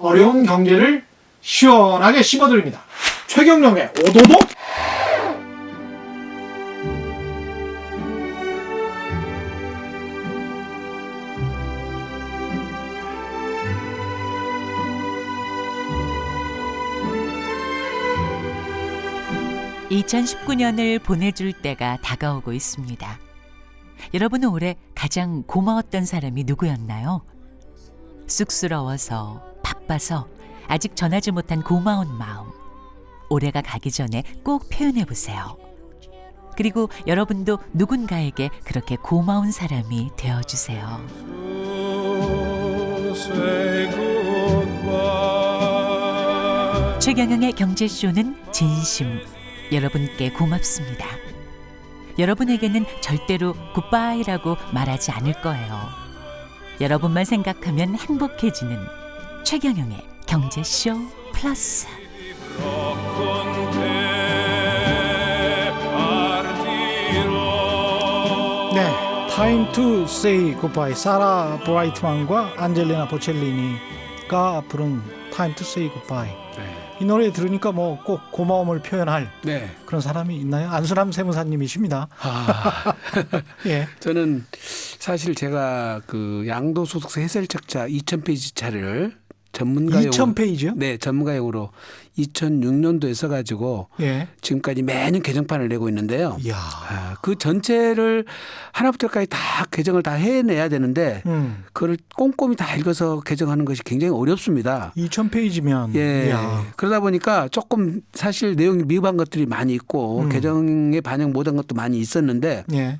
어려운 경제를 시원하게 씹어드립니다. 최경영의 오도독. (2019년을) 보내줄 때가 다가오고 있습니다. 여러분은 올해 가장 고마웠던 사람이 누구였나요? 쑥스러워서, 바빠서 아직 전하지 못한 고마운 마음, 올해가 가기 전에 꼭 표현해 보세요. 그리고 여러분도 누군가에게 그렇게 고마운 사람이 되어주세요. 최경영의 경제쇼는 진심, 여러분께 고맙습니다. 여러분에게는 절대로 굿바이라고 말하지 않을 거예요. 여러분만 생각하면 행복해지는 최경영의 경제쇼 플러스. 네, Time to Say Goodbye. 사라 브라이트만과 안젤리나 보첼리니가 부른 Time to Say Goodbye. 네. 이 노래 들으니까 뭐 꼭 고마움을 표현할 네. 그런 사람이 있나요? 안수남 세무사님이십니다. 예. 저는 사실 제가 그 양도소득세 해설책자 2000페이지 차를 전문가용 2000페이지요? 네, 전문가용으로 2006년도에 써가지고 예. 지금까지 매년 개정판을 내고 있는데요. 이야. 그 전체를 하나부터까지 다 개정을 다 해내야 되는데 그걸 꼼꼼히 다 읽어서 개정하는 것이 굉장히 어렵습니다. 2000페이지면 예. 이야. 그러다 보니까 조금 사실 내용이 미흡한 것들이 많이 있고 개정에 반영 못한 것도 많이 있었는데 예.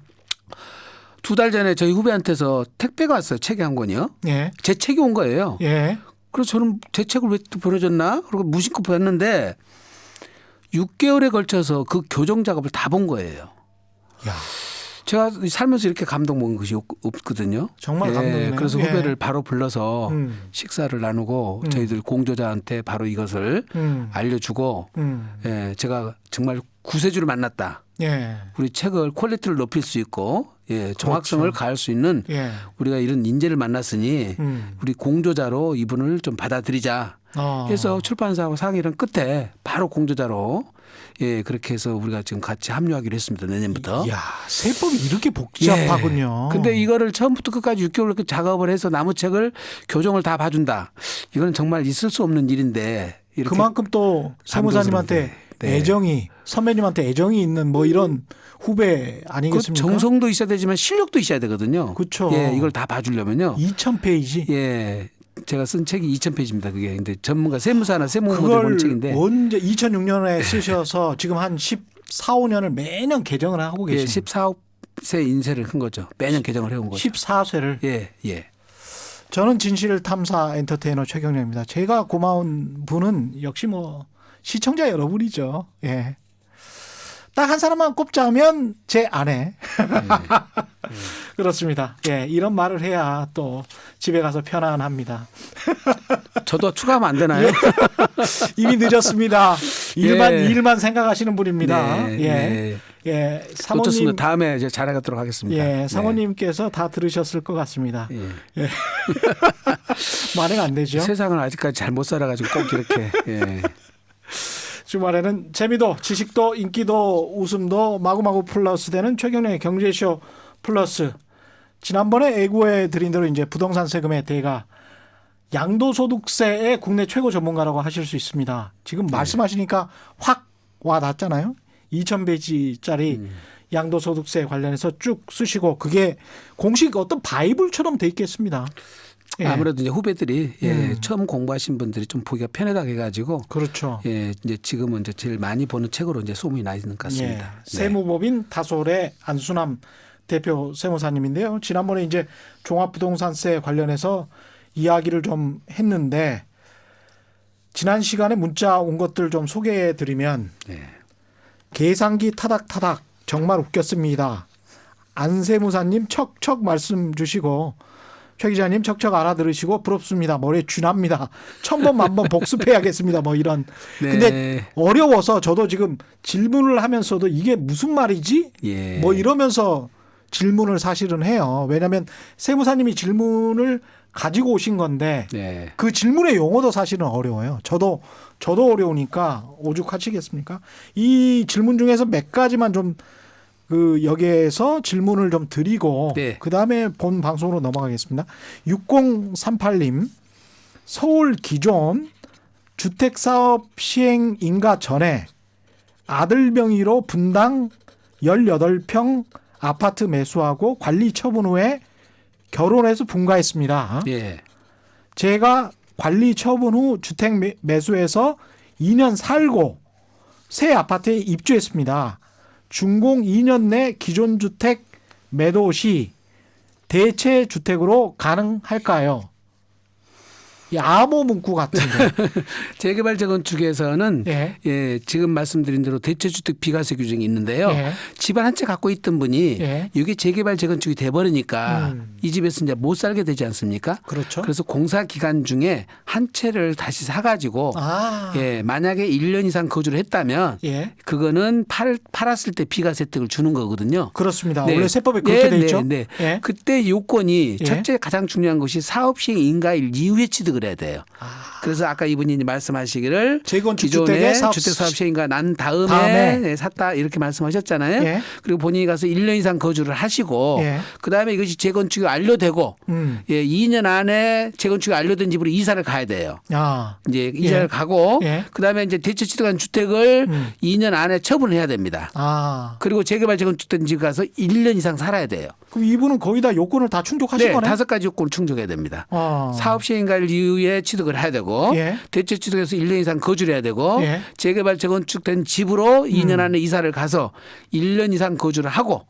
2달 전에 저희 후배한테서 택배가 왔어요. 책이 한 권이요. 예. 제 책이 온 거예요. 예. 그래서 저는 제 책을 왜 또 보내줬나? 그리고 무심코 봤는데 6개월에 걸쳐서 그 교정 작업을 다 본 거예요. 야. 제가 살면서 이렇게 감동 먹은 것이 없거든요. 정말 감동이네요. 그래서 예. 후배를 바로 불러서 식사를 나누고 저희들 공저자한테 바로 이것을 알려주고 예, 제가 정말 구세주를 만났다. 예. 우리 책을 퀄리티를 높일 수 있고 예, 정확성을 그렇죠. 가할 수 있는 예. 우리가 이런 인재를 만났으니 우리 공저자로 이분을 좀 받아들이자 해서 출판사하고 상의를 끝에 바로 공저자로 예, 그렇게 해서 우리가 지금 같이 합류하기로 했습니다. 내년부터. 야, 세법이 이렇게 복잡하군요. 예. 근데 이거를 처음부터 끝까지 6개월 이렇게 작업을 해서 나무 책을 교정을 다 봐준다. 이거는 정말 있을 수 없는 일인데 이렇게 그만큼 또 세무사님한테 감동스럽게. 네. 애정이 선배님한테 애정이 있는 뭐 이런 후배 그 아니겠습니까? 정성도 있어야 되지만 실력도 있어야 되거든요. 그렇죠. 예, 이걸 다 봐주려면요. 2000페이지. 예. 제가 쓴 책이 2000페이지입니다. 그게 근데 전문가 세무사나 세무모델 본 그걸 책인데 언제 2006년에 쓰셔서 지금 한 14, 15년을 매년 개정을 하고 예, 계십니다. 14세 인쇄를 한 거죠. 매년 개정을 해온 거죠. 14쇄를. 예, 예. 저는 진실 탐사 엔터테이너 최경영입니다. 제가 고마운 분은 역시 뭐 시청자 여러분이죠. 예. 딱 한 사람만 꼽자면 제 아내. 그렇습니다. 예, 이런 말을 해야 또 집에 가서 편안합니다. 저도 추가하면 안 되나요? 예. 이미 늦었습니다. 예. 일만 생각하시는 분입니다. 네, 예. 네. 예. 사모님. 좋습니다. 다음에 이제 잘하도록 하겠습니다. 예, 사모님께서 다 들으셨을 것 같습니다. 네. 예. 만회가 안 되죠. 세상을 아직까지 잘 못 살아가지고 꼭 이렇게. 예. 주말에는 재미도 지식도 인기도 웃음도 마구마구 플러스 되는 최경영의 경제쇼 플러스. 지난번에 예고해 드린 대로 이제 부동산 세금의 대가 양도소득세의 국내 최고 전문가라고 하실 수 있습니다. 지금 말씀하시니까 확 와닿잖아요. 2000페이지짜리 양도소득세 관련해서 쭉 쓰시고 그게 공식 어떤 바이블처럼 돼 있겠습니다. 예. 아무래도 이제 후배들이 예, 처음 공부하신 분들이 좀 보기가 편하다 해가지고 그렇죠. 예, 이제 지금은 이제 제일 많이 보는 책으로 이제 소문이 나 있는 것 같습니다. 예. 네. 세무법인 다솔의 안수남 대표 세무사님인데요. 지난번에 이제 종합부동산세 관련해서 이야기를 좀 했는데 지난 시간에 문자 온 것들 좀 소개해 드리면 네. 계산기 타닥타닥 정말 웃겼습니다. 안 세무사님 척척 말씀 주시고 최 기자님 척척 알아들으시고 부럽습니다. 머리에 쥐납니다. 1000번 만번 복습해야겠습니다. 뭐 이런. 네. 근데 어려워서 저도 지금 질문을 하면서도 이게 무슨 말이지? 예. 뭐 이러면서 질문을 사실은 해요. 왜냐하면 세무사님이 질문을 가지고 오신 건데 네. 그 질문의 용어도 사실은 어려워요. 저도 어려우니까 오죽하시겠습니까? 이 질문 중에서 몇 가지만 좀 그 여기에서 질문을 좀 드리고 네. 그다음에 본 방송으로 넘어가겠습니다. 6038님 서울 기존 주택사업 시행 인가 전에 아들 명의로 분당 18평 아파트 매수하고 관리 처분 후에 결혼해서 분가했습니다. 예. 제가 관리 처분 후 주택 매수해서 2년 살고 새 아파트에 입주했습니다. 준공 2년 내 기존 주택 매도 시 대체 주택으로 가능할까요? 이 암호 문구 같은데. 재개발 재건축에서는 예. 예, 지금 말씀드린 대로 대체주택 비과세 규정이 있는데요. 예. 집안 한 채 갖고 있던 분이 예. 이게 재개발 재건축이 돼버리니까 이 집에서 이제 못 살게 되지 않습니까? 그렇죠. 그래서 공사 기간 중에 한 채를 다시 사가지고 아. 예, 만약에 1년 이상 거주를 했다면 예. 그거는 팔았을 때 비과세 혜택을 주는 거거든요. 그렇습니다. 네. 원래 세법에 그렇게 돼 있죠. 네. 예. 그때 요건이 예. 첫째 가장 중요한 것이 사업 시행 인가일 이후에 취득을 해야 돼요. 그래서 아까 이분이 이제 말씀하시기를 재건축 기존에 주택의 주택 사업 시행인가 난 다음에 다음에. 샀다 이렇게 말씀하셨잖아요. 예. 그리고 본인이 가서 1년 이상 거주를 하시고 예. 그다음에 이것이 재건축이 완료되고 예, 2년 안에 재건축이 완료된 집으로 이사를 가야 돼요. 아. 이제 이사를 예. 가고 예. 그다음에 이제 대체 취득한 주택을 2년 안에 처분을 해야 됩니다. 아. 그리고 재개발 재건축된 집 가서 1년 이상 살아야 돼요. 그럼 이분은 거의 다 요건을 다 충족하신 네, 거네. 5가지 요건을 충족해야 됩니다. 아. 사업 시행가일 이후에 취득을 해야 되고 예. 대체 취득해서 1년 이상 거주를 해야 되고 예. 재개발 재건축된 집으로 2년 안에 이사를 가서 1년 이상 거주를 하고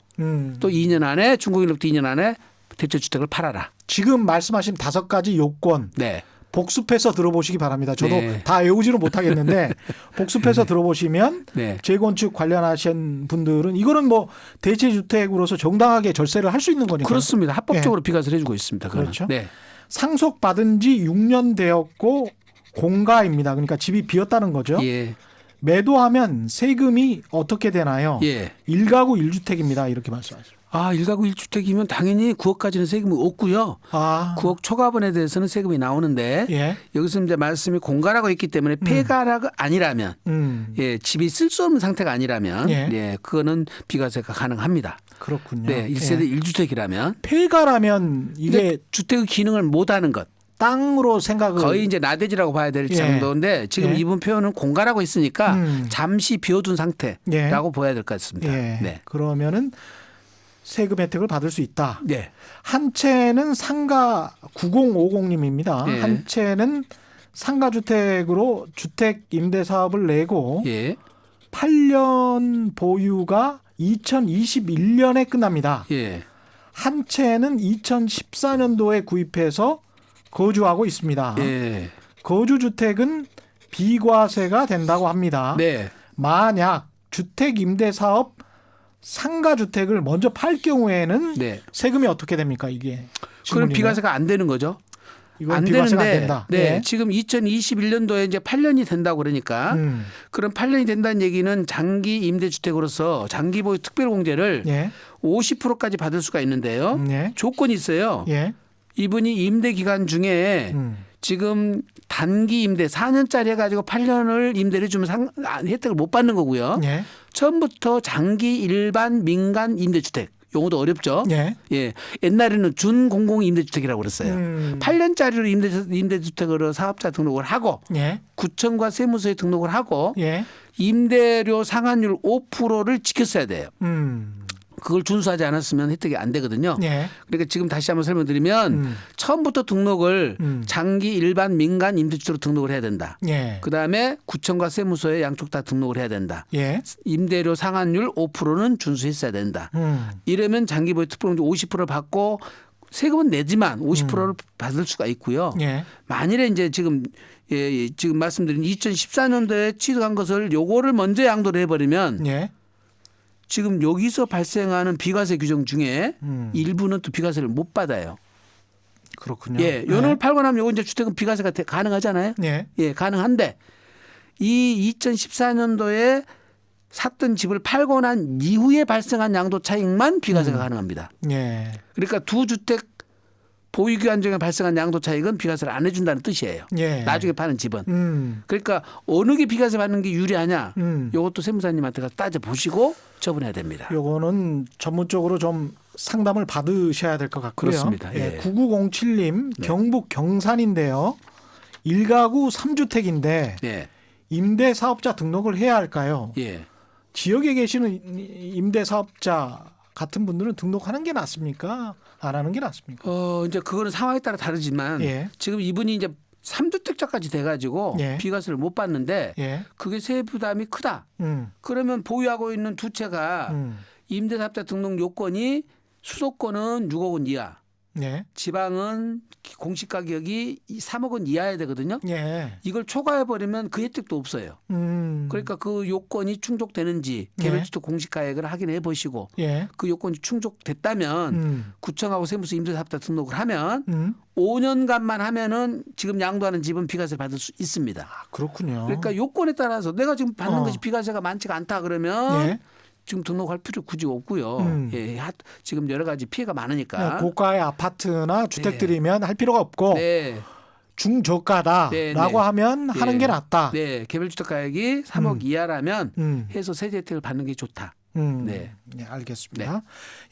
또 2년 안에 준공일로부터 2년 안에 대체 주택을 팔아라. 지금 말씀하신 5가지 요건 네. 복습해서 들어보시기 바랍니다. 저도 네. 다 외우지는 못하겠는데 복습해서 들어보시면 네. 재건축 관련하신 분들은 이거는 뭐 대체주택으로서 정당하게 절세를 할 수 있는 거니까. 그렇습니다. 합법적으로 비과세를 해주고 있습니다. 그거는. 그렇죠. 네. 상속받은 지 6년 되었고 공가입니다. 그러니까 집이 비었다는 거죠. 예. 매도하면 세금이 어떻게 되나요? 예. 1가구 1주택입니다. 이렇게 말씀하시죠. 아, 1가구 1주택이면 당연히 9억까지는 세금이 없고요. 아. 9억 초과분에 대해서는 세금이 나오는데 예. 여기서 이제 말씀이 공가라고 있기 때문에 폐가라가 아니라면 예, 집이 쓸 수 없는 상태가 아니라면 예. 예, 그거는 비과세가 가능합니다. 그렇군요. 네, 1세대 예. 1주택이라면 폐가라면 이게 주택의 기능을 못 하는 것. 땅으로 생각을 거의 이제 나대지라고 봐야 될 예. 정도인데 지금 예. 이분 표현은 공가라고 있으니까 음. 잠시 비워둔 상태라고 봐야 될 것 같습니다. 예. 네. 그러면은 세금 혜택을 받을 수 있다. 네. 한 채는 상가 9050님입니다. 예. 한 채는 상가주택으로 주택 임대 사업을 내고 예. 8년 보유가 2021년에 끝납니다. 예. 한 채는 2014년도에 구입해서 거주하고 있습니다. 예. 거주주택은 비과세가 된다고 합니다. 네. 만약 주택 임대 사업 상가주택을 먼저 팔 경우에는 네. 세금이 어떻게 됩니까? 이게 그럼 질문이네요. 비과세가 안 되는 거죠. 이건 안 비과세가 되는데 안 된다. 네. 예. 지금 2021년도에 이제 8년이 된다고 그러니까 그럼 8년이 된다는 얘기는 장기 임대주택으로서 장기 보유 특별공제를 예. 50%까지 받을 수가 있는데요. 예. 조건이 있어요. 예. 이분이 임대 기간 중에 지금 단기 임대 4년짜리 해가지고 8년을 임대를 주면 혜택을 못 받는 거고요. 예. 처음부터 장기 일반 민간 임대주택 용어도 어렵죠. 예. 예. 옛날에는 준공공 임대주택이라고 그랬어요. 8년짜리로 임대주택으로 사업자 등록을 하고 예. 구청과 세무서에 등록을 하고 예. 임대료 상한율 5%를 지켰어야 돼요. 그걸 준수하지 않았으면 혜택이 안 되거든요. 예. 그러니까 지금 다시 한번 설명드리면 처음부터 등록을 장기 일반 민간 임대주택으로 등록을 해야 된다. 예. 그다음에 구청과 세무서에 양쪽 다 등록을 해야 된다. 예. 임대료 상한율 5%는 준수했어야 된다. 이러면 장기보유 특별공제 50%를 받고 세금은 내지만 50%를 받을 수가 있고요. 예. 만일에 이제 지금 지금 말씀드린 2014년도에 취득한 것을 요거를 먼저 양도를 해버리면 예. 지금 여기서 발생하는 비과세 규정 중에 일부는 또 비과세를 못 받아요. 그렇군요. 예, 요놈을 팔고 나면 요거 이제 주택은 비과세가 가능하잖아요. 예. 예, 가능한데 이 2014년도에 샀던 집을 팔고 난 이후에 발생한 양도 차익만 비과세가 가능합니다. 예. 그러니까 두 주택 보유 기간 중에 발생한 양도 차익은 비과세를 안 해준다는 뜻이에요. 예. 나중에 파는 집은. 그러니까 어느 게 비과세 받는 게 유리하냐. 이것도 세무사님한테 가서 따져 보시고 처분해야 됩니다. 요거는 전문적으로 좀 상담을 받으셔야 될 것 같고요. 그렇습니다. 예. 9907님 네. 경북 경산인데요. 1가구 3주택인데 예. 임대사업자 등록을 해야 할까요? 예. 지역에 계시는 임대사업자 같은 분들은 등록하는 게 낫습니까? 안 하는 게 낫습니까? 이제 그거는 상황에 따라 다르지만 예. 지금 이분이 이제 3주택자까지 돼가지고 예. 비과세를 못 받는데 예. 그게 세부 부담이 크다. 그러면 보유하고 있는 두 채가 임대사업자 등록 요건이 수도권은 6억 원 이하, 예. 지방은 공시가격이 3억 원 이하야 되거든요. 예. 이걸 초과해 버리면 그 혜택도 없어요. 그러니까 그 요건이 충족되는지 개별주택 공시가액을 확인해 보시고 예. 그 요건이 충족됐다면 구청하고 세무서 임대사업자 등록을 하면 5년간만 하면은 지금 양도하는 집은 비과세를 받을 수 있습니다. 아, 그렇군요. 그러니까 요건에 따라서 내가 지금 받는 어. 것이 비과세가 많지가 않다 그러면 예. 지금 등록할 필요 굳이 없고요. 예, 지금 여러 가지 피해가 많으니까. 고가의 아파트나 주택들이면 할 필요가 없고 네. 중저가다라고 네, 네. 하면 하는 게 낫다. 네, 개별주택 가액이 3억 이하라면 해서 세제 혜택을 받는 게 좋다. 네. 네, 알겠습니다.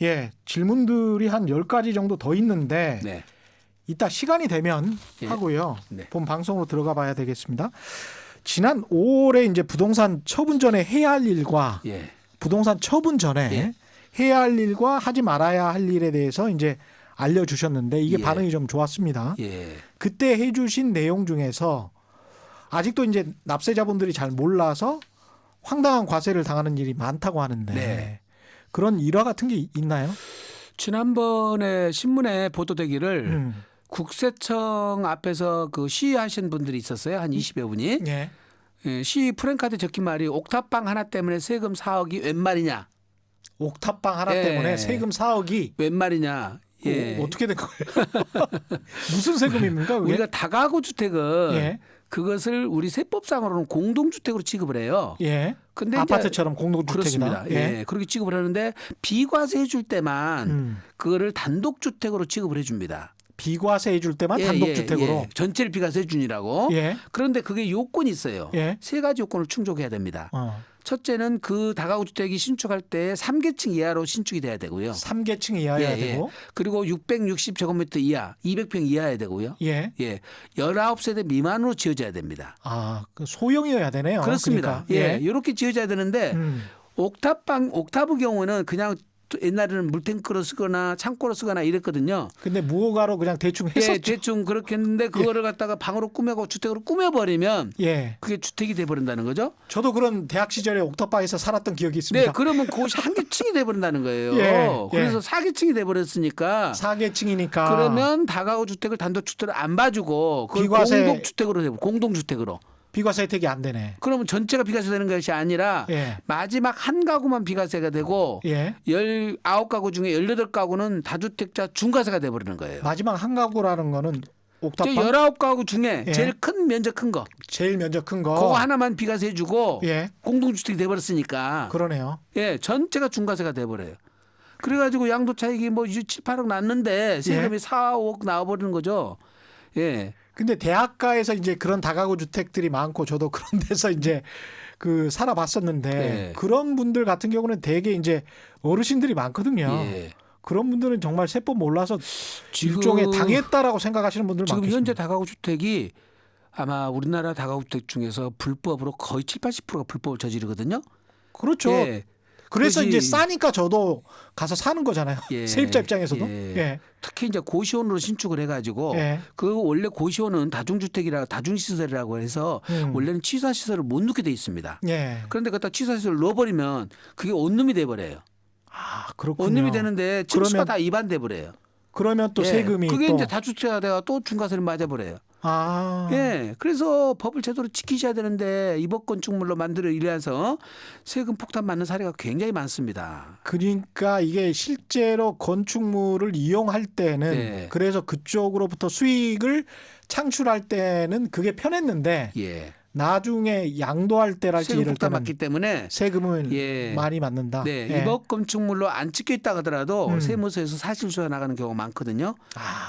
예, 질문들이 한 10가지 정도 더 있는데 네. 이따 시간이 되면 예. 하고요. 네. 본 방송으로 들어가 봐야 되겠습니다. 지난 5월에 이제 부동산 처분 전에 해야 할 일과 예. 부동산 처분 전에 예. 해야 할 일과 하지 말아야 할 일에 대해서 이제 알려주셨는데 이게 예. 반응이 좀 좋았습니다. 예. 그때 해주신 내용 중에서 아직도 이제 납세자분들이 잘 몰라서 황당한 과세를 당하는 일이 많다고 하는데 네. 그런 일화 같은 게 있나요? 지난번에 신문에 보도되기를 음. 국세청 앞에서 그 시위하신 분들이 있었어요. 한 20여 분이. 예. 예, 시위 프랜카드 적힌 말이 옥탑방 하나 때문에 세금 4억이 웬 말이냐. 옥탑방 하나 예. 때문에 세금 4억이 웬 말이냐. 예. 어떻게 된 거예요? 무슨 세금입니까? 그게? 우리가 다가구 주택은 예. 그것을 우리 세법상으로는 공동주택으로 취급을 해요. 예. 근데 아파트처럼 공동주택이나. 그렇습니다. 예. 그렇게 취급을 하는데 비과세 해줄 때만 그거를 단독주택으로 취급을 해줍니다. 비과세 해줄 때만 단독주택으로. 전체를 비과세 해주니라고. 예. 그런데 그게 요건이 있어요. 예. 세 가지 요건을 충족해야 됩니다. 어. 첫째는 그 다가구 주택이 신축할 때 3계층 이하로 신축이 돼야 되고요. 3계층 이하여야 되고. 그리고 660제곱미터 이하, 200평 이하여야 되고요. 예. 예. 19세대 미만으로 지어져야 됩니다. 아, 그 소형이어야 되네요. 그렇습니다. 그러니까. 예. 이렇게 지어져야 되는데 옥타브 경우는 그냥 옛날에는 물탱크로 쓰거나 창고로 쓰거나 이랬거든요. 근데 무허가로 그냥 대충 했었죠. 예, 대충 그렇게 했는데 그거를 갖다가 방으로 꾸며고 주택으로 꾸며버리면 예. 그게 주택이 돼버린다는 거죠. 저도 그런 대학 시절에 옥탑방에서 살았던 기억이 있습니다. 네, 그러면 그것이 한 개층이 돼버린다는 거예요. 예, 그래서 4계층이 돼버렸으니까 4계층이니까. 그러면 다가구 주택을 단독주택을 안 봐주고 그걸 비과세- 공동주택으로 돼 공동주택으로. 비과세 혜택이 안 되네. 그러면 전체가 비과세 되는 것이 아니라 예. 마지막 한 가구만 비과세가 되고 예. 19가구 중에 18가구는 다주택자 중과세가 돼버리는 거예요. 마지막 한 가구라는 거는 옥탑방 19가구 중에 예. 제일 큰 면적 큰 거. 제일 면적 큰 거. 그거 하나만 비과세 해주고 예. 공동주택이 돼버렸으니까 그러네요. 예, 전체가 중과세가 돼버려요. 그래가지고 양도 차익이 뭐 7, 8억 났는데 세금이 4, 5억 나와버리는 거죠. 예. 근데 대학가에서 이제 그런 다가구 주택들이 많고 저도 그런 데서 이제 그 살아봤었는데 네. 그런 분들 같은 경우는 대개 이제 어르신들이 많거든요. 예. 그런 분들은 정말 세법 몰라서 지금- 일종의 당했다라고 생각하시는 분들 지금 많겠습니다. 현재 다가구 주택이 아마 우리나라 다가구 주택 중에서 불법으로 거의 7, 80%가 불법을 저지르거든요. 그렇죠. 예. 그래서 그러지. 이제 싸니까 저도 가서 사는 거잖아요. 예. 세입자 입장에서도. 예. 예. 특히 이제 고시원으로 신축을 해가지고 예. 그 원래 고시원은 다중주택이라 다중시설이라고 해서 원래는 취사시설을 못 넣게 돼 있습니다. 예. 그런데 갖다 취사시설을 넣어버리면 그게 원룸이 돼버려요. 아, 그렇군요. 원룸이 되는데 층수가 그러면- 다 위반돼버려요. 그러면 또 예. 세금이 그게 또 이제 다주택자가 돼가 또 중과세를 맞아버려요. 아. 예. 그래서 법을 제대로 지키셔야 되는데 입법 건축물로 만들어 이래서 세금 폭탄 맞는 사례가 굉장히 많습니다. 그러니까 이게 실제로 건축물을 이용할 때는 네. 그래서 그쪽으로부터 수익을 창출할 때는 그게 편했는데 예. 나중에 양도할 때랄지 세금 이럴 때는 폭탄받기 때문에 세금을 예. 많이 받는다. 네, 예. 위법 건축물로 안 찍혀 있다 하더라도 세무서에서 사실조사 나가는 경우가 많거든요.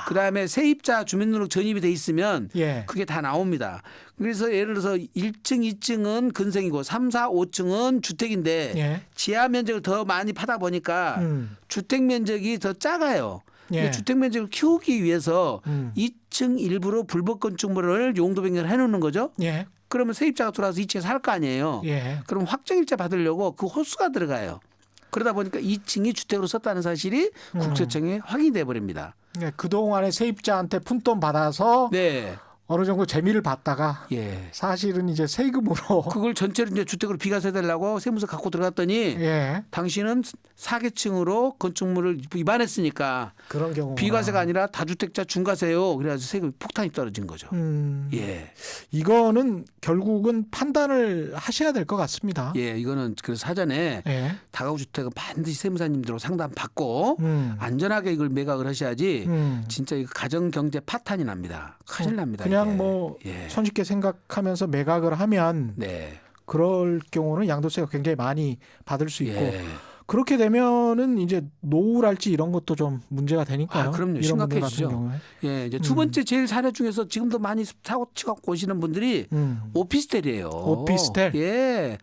그다음에 세입자 주민등록 전입이 돼 있으면 예. 그게 다 나옵니다. 그래서 예를 들어서 1층, 2층은 근생이고 3, 4, 5층은 주택인데 예. 지하 면적을 더 많이 파다 보니까 주택 면적이 더 작아요. 예. 근데 주택 면적을 키우기 위해서 2층 일부러 불법 건축물을 용도 변경을 해놓는 거죠. 예. 그러면 세입자가 들어와서 2층에 살 거 아니에요. 예. 그럼 확정일자 받으려고 그 호수가 들어가요. 그러다 보니까 2층이 주택으로 썼다는 사실이 국세청에 확인이 돼 버립니다. 예. 그동안에 세입자한테 푼돈 받아서 네. 어느 정도 재미를 봤다가 예. 사실은 이제 세금으로 그걸 전체로 이제 주택으로 비과세 되려고 세무서 갖고 들어갔더니 예. 당신은 사개층으로 건축물을 위반했으니까 그런 경우 비과세가 아니라 다주택자 중과세요. 그래가지고 세금이 폭탄이 떨어진 거죠. 예. 이거는 결국은 판단을 하셔야 될 것 같습니다. 예, 이거는 그래서 사전에 예. 다가구 주택은 반드시 세무사님들하고 상담 받고 안전하게 이걸 매각을 하셔야지 진짜 이거 가정 경제 파탄이 납니다. 큰일 납니다. 그냥 이게. 뭐 예. 손쉽게 생각하면서 매각을 하면 네. 그럴 경우는 양도세가 굉장히 많이 받을 수 있고 예. 그렇게 되면은 이제 노후랄지 이런 것도 좀 문제가 되니까요. 아, 그럼요. 이런 분들 심각해지죠. 같은 경우에. 예, 이제 두 번째 제일 사례 중에서 지금도 많이 사고 치갖고 오시는 분들이 오피스텔이에요. 오피스텔? 예.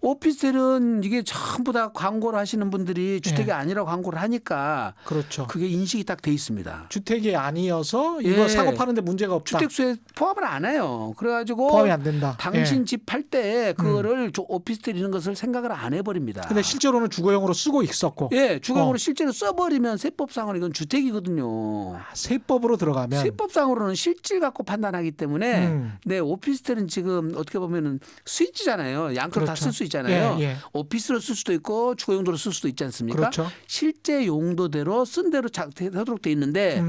오피스텔은 이게 전부 다 광고를 하시는 분들이 주택이 예. 아니라 광고를 하니까 그렇죠. 그게 인식이 딱 돼 있습니다. 주택이 아니어서 이거 예. 사고 파는데 문제가 없다. 주택수에 포함을 안 해요. 그래가지고 포함이 안 된다. 당신 예. 집 팔 때 그거를 오피스텔 이런 것을 생각을 안 해버립니다. 근데 실제로는 주거용으로 쓰고 있었고 예, 주거용으로 실제로 써버리면 세법상으로 이건 주택이거든요. 세법으로 들어가면 세법상으로는 실질 갖고 판단하기 때문에 네, 오피스텔은 지금 어떻게 보면은 스위치잖아요. 양쪽 다 그렇죠. 쓸 수 있잖아요. 예, 예. 오피스로 쓸 수도 있고 주거용도로 쓸 수도 있지 않습니까? 그렇죠. 실제 용도대로 쓴 대로 하도록 돼 있는데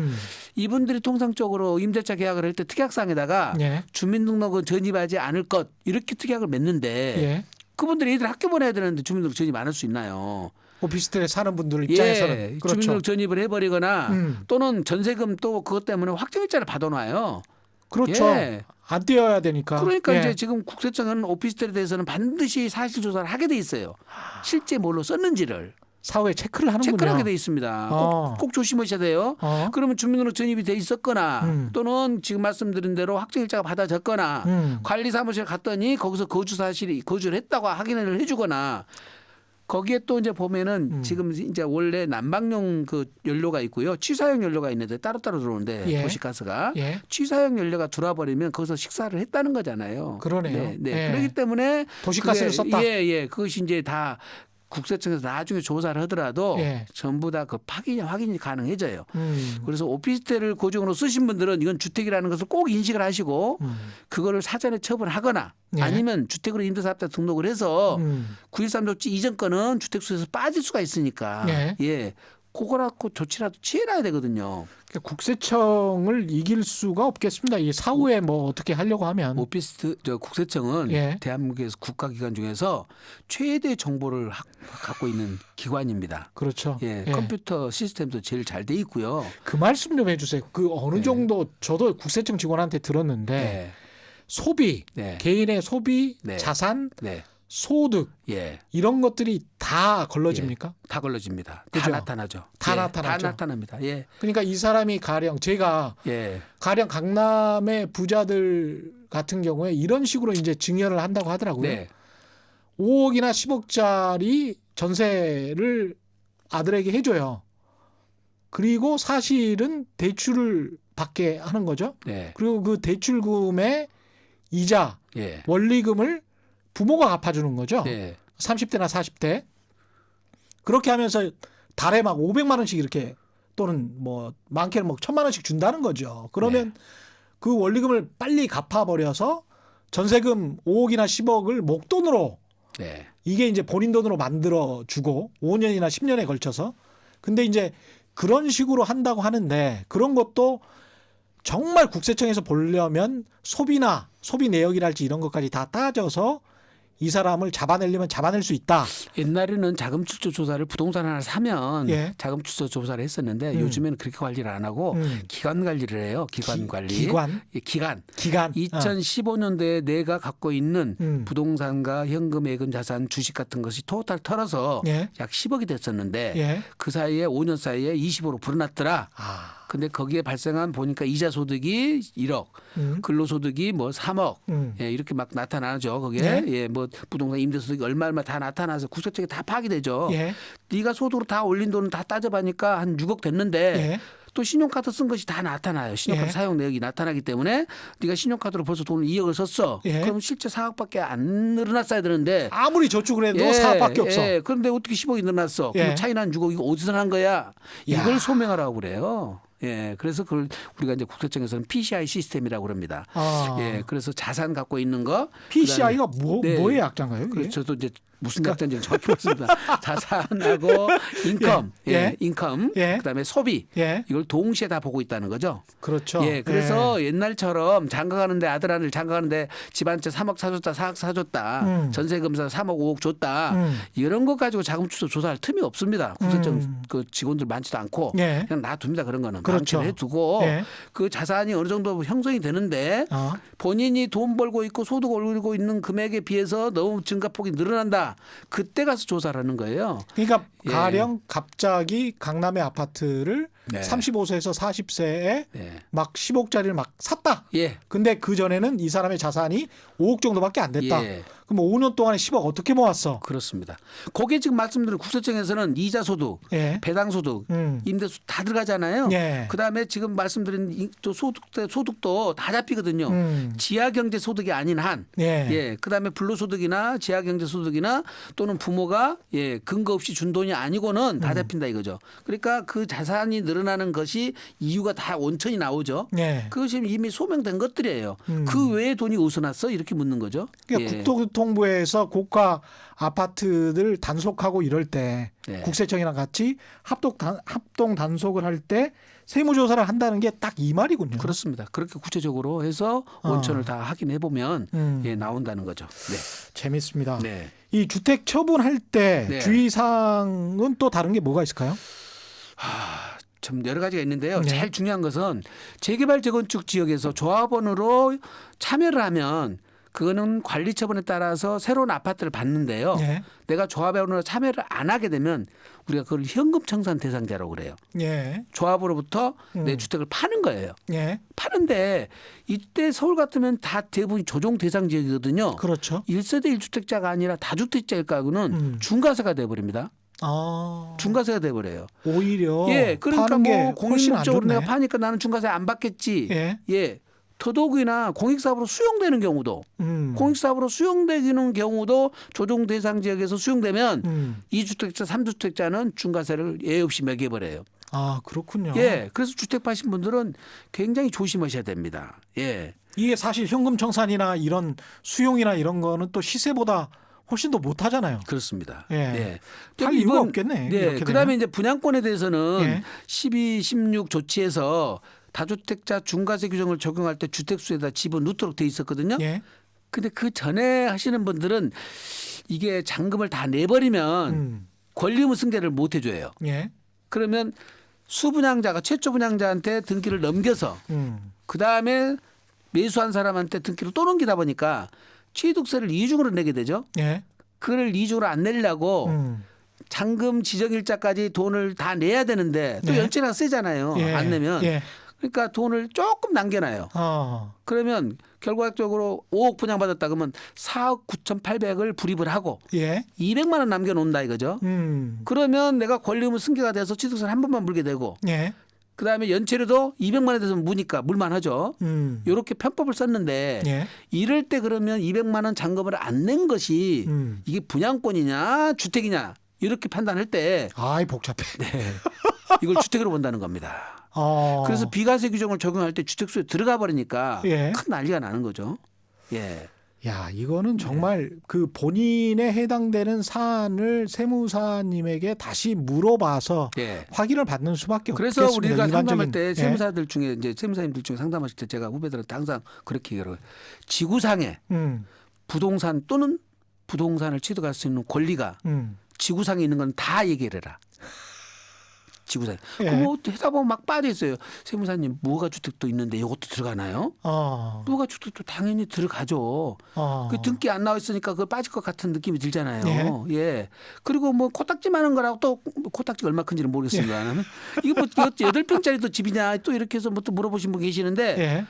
이분들이 통상적으로 임대차 계약을 할 때 특약사항에다가 예. 주민등록은 전입하지 않을 것 이렇게 특약을 맺는데 예. 그분들이 애들 학교 보내야 되는데 주민등록 전입 안 할 수 있나요? 오피스텔에 사는 분들 입장에서는 예, 그렇죠. 주민등록 전입을 해버리거나 또는 전세금 또 그것 때문에 확정일자를 받아놔요. 그렇죠. 예. 안 떼어야 되니까. 그러니까 예. 이제 지금 국세청은 오피스텔에 대해서는 반드시 사실조사를 하게 돼 있어요. 실제 뭘로 썼는지를 사후에 체크를 하는군요. 체크를 하게 돼 있습니다. 꼭 조심하셔야 돼요. 그러면 주민등록 전입이 돼 있었거나 또는 지금 말씀드린 대로 확정일자가 받아졌거나 관리사무실 갔더니 거기서 거주 사실이 거주를 했다고 확인을 해주거나 거기에 또 이제 보면은 지금 이제 원래 난방용 그 연료가 있고요. 취사용 연료가 있는데 따로따로 들어오는데 예. 도시가스가 예. 취사용 연료가 들어와 버리면 거기서 식사를 했다는 거잖아요. 그러네요. 네, 네. 예. 그렇기 때문에 도시가스를 그게 썼다. 예, 예. 그것이 이제 다 국세청에서 나중에 조사를 하더라도 예. 전부 전부 다 그 확인이 가능해져요. 그래서 오피스텔을 고정으로 쓰신 분들은 이건 주택이라는 것을 꼭 인식을 하시고 그거를 사전에 처분하거나 예. 아니면 주택으로 임대사업자 등록을 해서 9.13 조치 이전 거는 주택수에서 빠질 수가 있으니까 예. 예. 그거라고 조치라도 취해놔야 되거든요. 그러니까 국세청을 이길 수가 없겠습니다. 이 사후에 뭐 어떻게 하려고 하면 국세청은 예. 대한민국에서 국가기관 중에서 최대 정보를 갖고 있는 기관입니다. 그렇죠. 예, 예. 컴퓨터 시스템도 제일 잘 돼 있고요. 그 말씀 좀 해주세요. 그 어느 네. 정도 저도 국세청 직원한테 들었는데 네, 소비, 네. 개인의 소비, 네. 자산, 네, 소득 예, 이런 것들이 다 걸러집니까? 다 걸러집니다. 그죠? 다 나타나죠. 다 예, 나타나죠. 다 나타납니다. 예, 그러니까 이 사람이 가령 제가 예, 가령 강남의 부자들 같은 경우에 이런 식으로 이제 증여를 한다고 하더라고요. 네, 5억이나 10억짜리 전세를 아들에게 해줘요. 그리고 사실은 대출을 받게 하는 거죠. 네, 그리고 그 대출금의 이자, 예, 원리금을 부모가 갚아주는 거죠. 네, 30대나 40대. 그렇게 하면서 달에 막 500만 원씩 이렇게 또는 뭐 많게는 뭐 1000만 원씩 준다는 거죠. 그러면 그 원리금을 빨리 갚아버려서 전세금 5억이나 10억을 목돈으로 네, 이게 이제 본인 돈으로 만들어 주고 5년이나 10년에 걸쳐서 근데 이제 그런 식으로 한다고 하는데 그런 것도 정말 국세청에서 보려면 소비나 소비 내역이랄지 이런 것까지 다 따져서 이 사람을 잡아내려면 잡아낼 수 있다. 옛날에는 자금출처 조사를 부동산 하나 사면 예. 자금출처 조사를 했었는데 요즘에는 그렇게 관리를 안 하고 기관 관리를 해요. 기관 관리. 기관? 예, 기간. 2015년도에 내가 갖고 있는 부동산과 현금, 예금, 자산, 주식 같은 것이 토탈 털어서 예. 약 10억이 됐었는데 예. 그 사이에 5년 사이에 20으로 불어났더라. 아. 근데 거기에 발생한 보니까 이자 소득이 1억, 근로소득이 뭐 3억, 예, 이렇게 막 나타나죠. 거기에 네. 예, 뭐 부동산 임대소득이 얼마 다 나타나서 국세청에 다 파악이 되죠. 예. 네가 소득으로 다 올린 돈은 다 따져보니까 한 6억 됐는데 예. 또 신용카드 쓴 것이 다 나타나요. 신용카드 예. 사용 내역이 나타나기 때문에 네가 신용카드로 벌써 돈을 2억을 썼어. 예. 그럼 실제 4억밖에 안 늘어났어야 되는데 아무리 저축을 해도 예, 4억밖에 없어. 예. 그런데 어떻게 10억이 늘어났어? 예. 그럼 차이 난 6억 이거 어디서 난 거야? 이걸 야. 소명하라고 그래요. 예, 그래서 그걸 우리가 이제 국세청에서는 PCI 시스템이라고 그럽니다. 아. 예, 그래서 자산 갖고 있는 거 PCI가 네. 뭐의 약자인가요? 이게? 그래서 저도 이제 무슨 약자인지 정확히 모르겠습니다. 자산하고 인컴, 예. 예, 인컴, 예. 그다음에 소비, 예. 이걸 동시에 다 보고 있다는 거죠. 그렇죠. 예, 그래서 옛날처럼 장가가는데 아들 장가가는데 집 한 채 3억 사줬다, 4억 사줬다, 전세금사 3억 5억 줬다, 이런 것 가지고 자금출처 조사할 틈이 없습니다. 국세청 그 직원들 많지도 않고 예. 그냥 놔둡니다. 그런 거는 그렇죠. 방치를 해두고 예. 그 자산이 어느 정도 형성이 되는데 본인이 돈 벌고 있고 소득 올리고 있는 금액에 비해서 너무 증가폭이 늘어난다. 그때 가서 조사를 하는 거예요. 그러니까 예. 가령 갑자기 강남의 아파트를 네. 35세에서 40세에 네. 막 10억짜리를 막 샀다. 예. 근데 그 전에는 이 사람의 자산이 5억 정도밖에 안 됐다. 예. 그럼 5년 동안에 10억 어떻게 모았어? 그렇습니다. 거기에 지금 말씀드린 국세청에서는 이자 소득, 예. 배당 소득, 임대수 다 들어가잖아요. 예. 그다음에 지금 말씀드린 또 소득도 다 잡히거든요. 지하 경제 소득이 아닌 한. 예. 예. 그다음에 불로소득이나 지하 경제 소득이나 또는 부모가 예, 근거 없이 준 돈이 아니고는 다 잡힌다 이거죠. 그러니까 그 자산이 늘어나는 것이 이유가 다 원천이 나오죠. 예. 그것이 이미 소명된 것들이에요. 그 외에 돈이 어디서 났어? 이렇게 묻는 거죠. 그러니까 예. 국토교통부에서 고가 아파트들 단속하고 이럴 때 네. 국세청이랑 같이 합동 단속을 할 때 세무조사를 한다는 게 딱 이 말이군요. 그렇습니다. 그렇게 구체적으로 해서 원천을 다 확인해 보면 예, 나온다는 거죠. 네. 재밌습니다. 네. 이 주택 처분할 때 네. 주의사항은 또 다른 게 뭐가 있을까요? 참 여러 가지가 있는데요. 네. 제일 중요한 것은 재개발 재건축 지역에서 조합원으로 참여를 하면 그거는 관리 처분에 따라서 새로운 아파트를 받는데요. 예. 내가 조합원으로 참여를 안 하게 되면 우리가 그걸 현금 청산 대상자라고 그래요. 예. 조합으로부터 내 주택을 파는 거예요. 예. 파는데 이때 서울 같으면 다 대부분 조정 대상 지역이거든요. 그렇죠. 1세대 1주택자가 아니라 다주택자일 경우는 중과세가 돼버립니다. 아. 중과세가 돼버려요. 오히려 예, 그러니까 파는 게 뭐 훨씬 안 공익목적으로 좋네. 내가 파니까 나는 중과세 안 받겠지. 예. 예. 더더욱이나 공익사업으로 수용되는 경우도 공익사업으로 수용되는 경우도 조정 대상 지역에서 수용되면 2주택자, 3주택자는 중과세를 예외 없이 매겨버려요. 아, 그렇군요. 예. 그래서 주택 파신 분들은 굉장히 조심하셔야 됩니다. 예. 이게 사실 현금 청산이나 이런 수용이나 이런 거는 또 시세보다 훨씬 더 못하잖아요. 그렇습니다. 예. 예. 할 이유가 없겠네. 네. 이렇게 그다음에 되면. 이제 분양권에 대해서는 예. 12, 16 조치에서 다주택자 중과세 규정을 적용할 때 주택수에다 집어 넣도록 돼 있었거든요. 예. 근데 그 전에 하시는 분들은 이게 잔금을 다 내버리면 권리의무 승계를 못 해줘요. 예. 그러면 수분양자가 최초 분양자한테 등기를 넘겨서 그다음에 매수한 사람한테 등기를 또 넘기다 보니까 취득세를 이중으로 내게 되죠. 예. 그걸 이중으로 안 내려고 잔금 지정일자까지 돈을 다 내야 되는데 또 네. 연체가 세잖아요. 예. 안 내면. 예. 그러니까 돈을 조금 남겨놔요. 그러면 결과적으로 5억 분양받았다 그러면 4억 9,800을 불입을 하고 예. 200만 원 남겨놓는다 이거죠. 그러면 내가 권리의무 승계가 돼서 취득세를 한 번만 물게 되고 예. 그다음에 연체료도 200만 원에 대해서 무니까 물만하죠. 이렇게 편법을 썼는데 예. 이럴 때 그러면 200만 원 잔금을 안 낸 것이 이게 분양권이냐 주택이냐 이렇게 판단할 때 아이 복잡해. 네, 이걸 주택으로 본다는 겁니다. 어. 그래서 비과세 규정을 적용할 때 주택수에 들어가 버리니까 예. 큰 난리가 나는 거죠. 예. 야, 이거는 정말 그 본인에 해당되는 사안을 세무사님에게 다시 물어봐서 예. 확인을 받는 수밖에 그래서 없겠습니다. 우리가 일반적인. 상담할 때 예. 세무사들 중에 이제 세무사님들 중에 상담하실 때 제가 후배들한테 항상 그렇게 얘기해요. 지구상에 부동산 또는 부동산을 취득할 수 있는 권리가 지구상에 있는 건 다 얘기를 해라. 지구상. 예. 그거 하다 보면 막 빠져 있어요. 세무사님 무허가주택도 있는데 이것도 들어가나요? 무허가주택도 당연히 들어가죠. 그 등기 안 나와 있으니까 그거 빠질 것 같은 느낌이 들잖아요. 예. 그리고 뭐 코딱지만한 거라고 또 코딱지가 얼마 큰지는 모르겠습니다. 이게 뭐 8평짜리도 집이냐 또 이렇게 해서 뭐 또 물어보신 분 계시는데 예.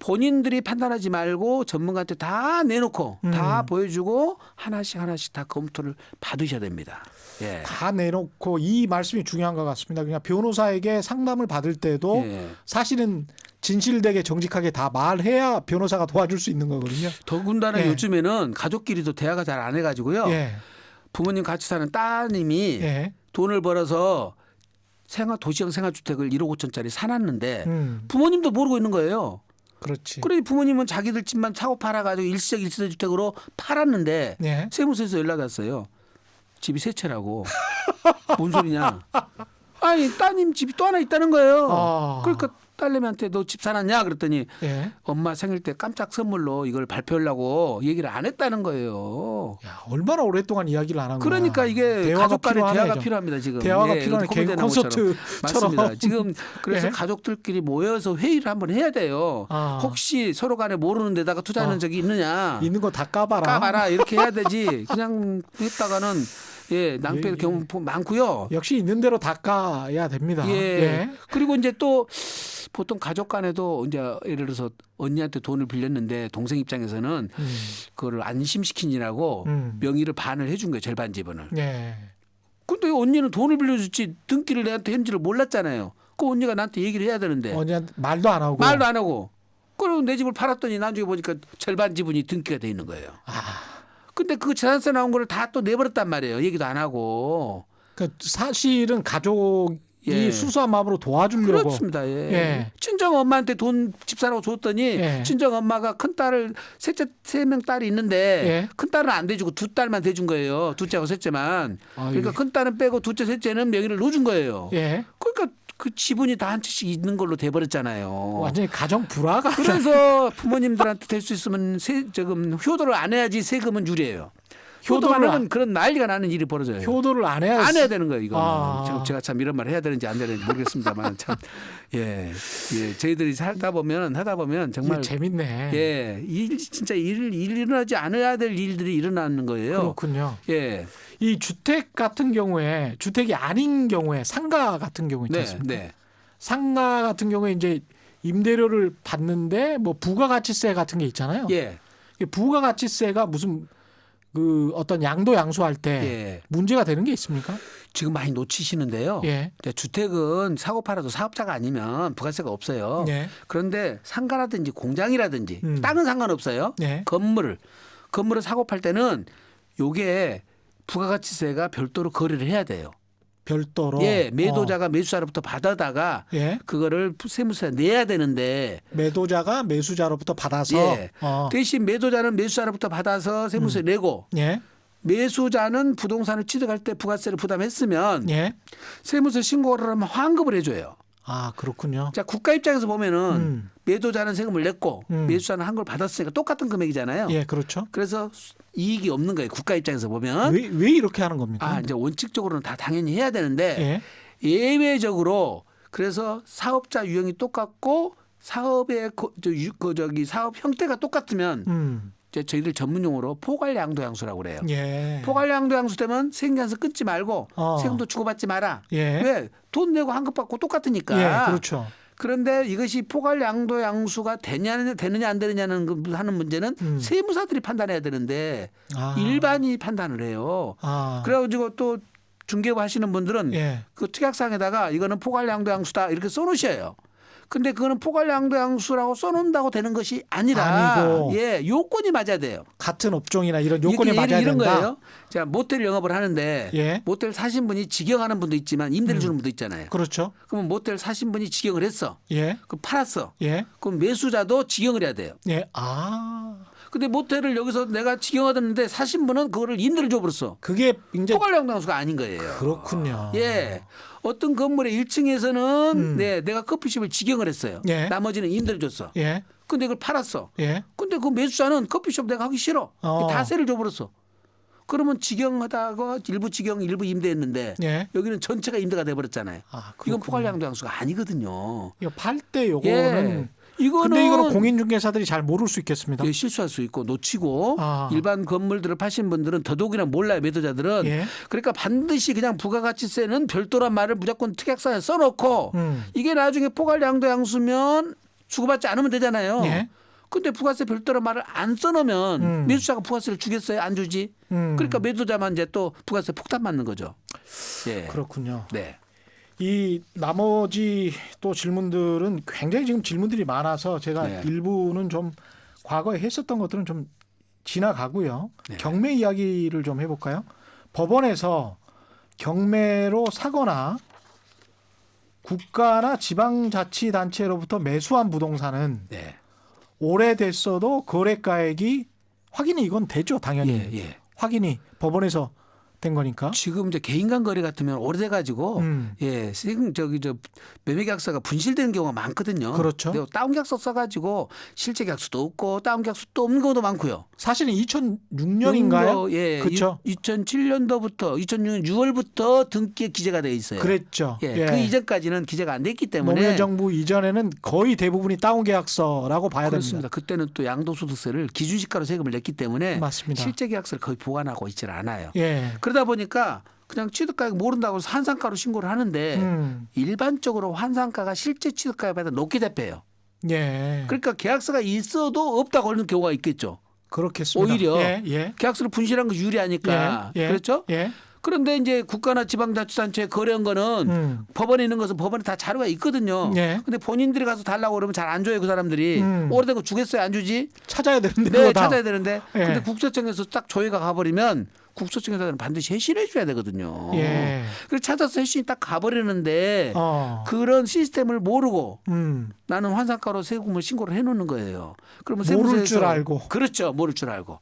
본인들이 판단하지 말고 전문가한테 다 내놓고 다 보여주고 하나씩 다 검토를 받으셔야 됩니다. 예. 다 내놓고 이 말씀이 중요한 것 같습니다. 그냥 변호사에게 상담을 받을 때도 예. 사실은 진실되게 정직하게 다 말해야 변호사가 도와줄 수 있는 거거든요. 더군다나 예. 요즘에는 가족끼리도 대화가 잘 안 해가지고요. 예. 부모님 같이 사는 따님이 예. 돈을 벌어서 도시형 생활주택을 1억 5천짜리 사놨는데 부모님도 모르고 있는 거예요. 그렇지. 그래 부모님은 자기들 집만 사고 팔아가지고 일시적 1세대 주택으로 팔았는데 예. 세무서에서 연락 왔어요. 집이 세 채라고. 뭔 소리냐. 아니 따님 집이 또 하나 있다는 거예요. 그러니까 딸내미한테 너 집 사놨냐 그랬더니 예. 엄마 생일 때 깜짝 선물로 이걸 발표하려고 얘기를 안 했다는 거예요. 야, 얼마나 오랫동안 이야기를 안 한 거야. 그러니까 이게 대화가 가족 간의 필요하네, 대화가 좀. 필요합니다 지금. 대화가 예, 필요하네. 코미디 개그 나온 것처럼. 콘서트처럼. 맞습니다. 지금 그래서 예. 가족들끼리 모여서 회의를 한번 해야 돼요. 혹시 서로 간에 모르는 데다가 투자하는 적이 있느냐. 있는 거 다 까봐라. 까봐라 이렇게 해야 되지. 그냥 했다가는 낭패의 경우 많고요. 역시 있는 대로 다 까야 됩니다. 예. 그리고 이제 또 보통 가족 간에도 이제 예를 들어서 언니한테 돈을 빌렸는데 동생 입장에서는 그거를 안심시키느라고 명의를 반을 해준 거예요. 절반 지분을. 예. 근데 언니는 돈을 빌려줬지 등기를 내한테 했는지를 몰랐잖아요. 그 언니가 나한테 얘기를 해야 되는데. 언니한테 말도 안 하고. 말도 안 하고. 그리고 내 집을 팔았더니 나중에 보니까 절반 지분이 등기가 돼 있는 거예요. 근데 그 재산세 나온 거를 다 또 내버렸단 말이에요. 얘기도 안 하고. 그 사실은 가족이 예. 수수한 마음으로 도와주려고. 그렇습니다. 예. 예. 친정 엄마한테 돈 집 사라고 줬더니 예. 친정 엄마가 큰 딸을 세 명 딸이 있는데 예. 큰 딸은 안 대주고 두 딸만 대준 거예요. 둘째하고 셋째만. 그러니까 큰 딸은 빼고 둘째 셋째는 명의를 넣어준 거예요. 예. 그러니까 그 지분이 다 한 채씩 있는 걸로 돼버렸잖아요. 완전히 가정 불화가. 그래서 부모님들한테 될 수 있으면 효도를 안 해야지 세금은 유리해요. 효도를 안 하면 그런 난리가 나는 일이 벌어져요. 효도를 안 해야. 안 해야 되는 거예요. 이거는. 지금 제가 참 이런 말을 해야 되는지 안 되는지 모르겠습니다만 참 예, 저희들이 하다 보면 정말 재밌네. 예, 진짜 일어나지 않아야 될 일들이 일어나는 거예요. 그렇군요. 예, 이 주택 같은 경우에 주택이 아닌 경우에 상가 같은 경우 있지 않습니까? 네. 상가 같은 경우에 이제 임대료를 받는데 뭐 부가가치세 같은 게 있잖아요. 예, 부가가치세가 무슨 그 어떤 양도양수할 때 예. 문제가 되는 게 있습니까? 지금 많이 놓치시는데요. 예. 주택은 사고 팔아도 사업자가 아니면 부가세가 없어요. 예. 그런데 상가라든지 공장이라든지 땅은 상관없어요. 예. 건물을 사고 팔 때는 요게 부가가치세가 별도로 거래를 해야 돼요. 별도로. 예, 매도자가 매수자로부터 받아다가 예. 그거를 세무서에 내야 되는데 매도자가 매수자로부터 받아서 예. 대신 매도자는 매수자로부터 받아서 세무서에 내고 예. 매수자는 부동산을 취득할 때 부가세를 부담했으면 예. 세무서 신고를 하면 환급을 해줘요. 아, 그렇군요. 자, 국가 입장에서 보면은 매도자는 세금을 냈고 매수자는 환급을 받았으니까 똑같은 금액이잖아요. 예, 그렇죠. 그래서 이익이 없는 거예요. 국가 입장에서 보면. 왜 이렇게 하는 겁니까? 이제 원칙적으로는 다 당연히 해야 되는데 예. 예외적으로 그래서 사업자 유형이 똑같고 사업의 사업 형태가 똑같으면 이제 저희들 전문용어로 포괄양도양수라고 그래요. 예. 포괄양도양수 되면 생계에서 끊지 말고 세금도 주고받지 마라. 예. 왜? 돈 내고 환급 받고 똑같으니까. 예, 그렇죠. 그런데 이것이 포괄양도양수가 되느냐 안 되느냐는 하는 문제는 세무사들이 판단해야 되는데 일반이 판단을 해요. 그래가지고 또 중개업 하시는 분들은 예. 그 특약상에다가 이거는 포괄양도양수다 이렇게 써놓으셔요. 근데 그거는 포괄양도양수라고 써놓는다고 되는 것이 아니라 아니고. 예, 요건이 맞아야 돼요. 같은 업종이나 이런 요건이 맞아야 이런 된다. 거예요. 자, 모텔 영업을 하는데 예. 모텔 사신 분이 직영하는 분도 있지만 임대를 주는 분도 있잖아요. 그렇죠. 그러면 모텔 사신 분이 직영을 했어. 예. 그럼 팔았어. 예. 그럼 매수자도 직영을 해야 돼요. 예. 근데 모텔을 여기서 내가 직영하던데 사신 분은 그거를 임대를 줘버렸어. 그게 이제 포괄양도양수가 아닌 거예요. 그렇군요. 예. 어떤 건물의 1층에서는 내가 커피숍을 직영을 했어요. 예. 나머지는 임대를 줬어. 예. 근데 그걸 팔았어. 예. 근데 그 매수자는 커피숍 내가 하기 싫어. 다 세를 줘버렸어. 그러면 직영하다가 일부 직영, 일부 임대했는데 예. 여기는 전체가 임대가 돼버렸잖아요. 아, 이건 그렇군요. 포괄양도양수가 아니거든요. 이거 팔 때 요거는 이거는 근데 이거는 공인중개사들이 잘 모를 수 있겠습니다. 예, 실수할 수 있고 놓치고 아. 일반 건물들을 파신 분들은 더더욱이나 몰라요. 매도자들은. 예. 그러니까 반드시 그냥 부가가치세는 별도란 말을 무조건 특약사에 써놓고 이게 나중에 포괄양도양수면 주고받지 않으면 되잖아요. 예. 근데 부가세 별도란 말을 안 써놓으면 매수자가 부가세를 주겠어요? 안 주지? 그러니까 매도자만 이제 또 부가세 폭탄 맞는 거죠. 예. 그렇군요. 네. 이 나머지 또 질문들은 굉장히 지금 질문들이 많아서 제가 네. 일부는 좀 과거에 했었던 것들은 좀 지나가고요. 네. 경매 이야기를 좀 해볼까요? 법원에서 경매로 사거나 국가나 지방자치단체로부터 매수한 부동산은 네. 오래됐어도 거래가액이 확인이 이건 되죠, 당연히. 예, 예. 확인이 법원에서 된 거니까. 지금 이제 개인 간 거래 같으면 오래돼 가지고 예, 매매 계약서가 분실되는 경우가 많거든요. 그렇죠. 근데 다운 계약서 써 가지고 실제 계약서도 없고 다운 계약서도 없는 경우도 많고요. 사실은 2006년인가요? 예. 그렇죠. 2007년도부터 2006년 6월부터 등기에 기재가 돼 있어요. 그랬죠. 예. 그 이전까지는 기재가 안 돼 있기 때문에 노무현 정부 이전에는 거의 대부분이 다운 계약서라고 봐야 그렇습니다. 됩니다. 그때는 또 양도소득세를 기준시가로 세금을 냈기 때문에 맞습니다. 실제 계약서를 거의 보관하고 있지는 않아요. 예. 그러다 보니까 그냥 취득가액 모른다고 해서 환산가로 신고를 하는데 일반적으로 환산가가 실제 취득가액보다 높게 잡혀요. 예. 그러니까 계약서가 있어도 없다고 하는 경우가 있겠죠. 그렇겠습니다. 오히려 예. 예. 계약서를 분실한 거 유리하니까 예. 예. 그렇죠. 예. 그런데 이제 국가나 지방자치단체에 거래한 거는 법원에 있는 것은 법원에 다 자료가 있거든요. 예. 근데 본인들이 가서 달라고 그러면 잘 안 줘요. 그 사람들이. 오래된 거 주겠어요? 안 주지? 찾아야 되는데. 네, 그거 다. 찾아야 되는데. 예. 근데 국세청에서 딱 조회가 가버리면 국세청에서는 반드시 회신해 줘야 되거든요. 예. 그래서 찾아서 회신이 딱 가버리는데 그런 시스템을 모르고 나는 환산가로 세금을 신고를 해놓는 거예요. 그러면 모를 세무서에서 줄 알고. 그렇죠. 모를 줄 알고.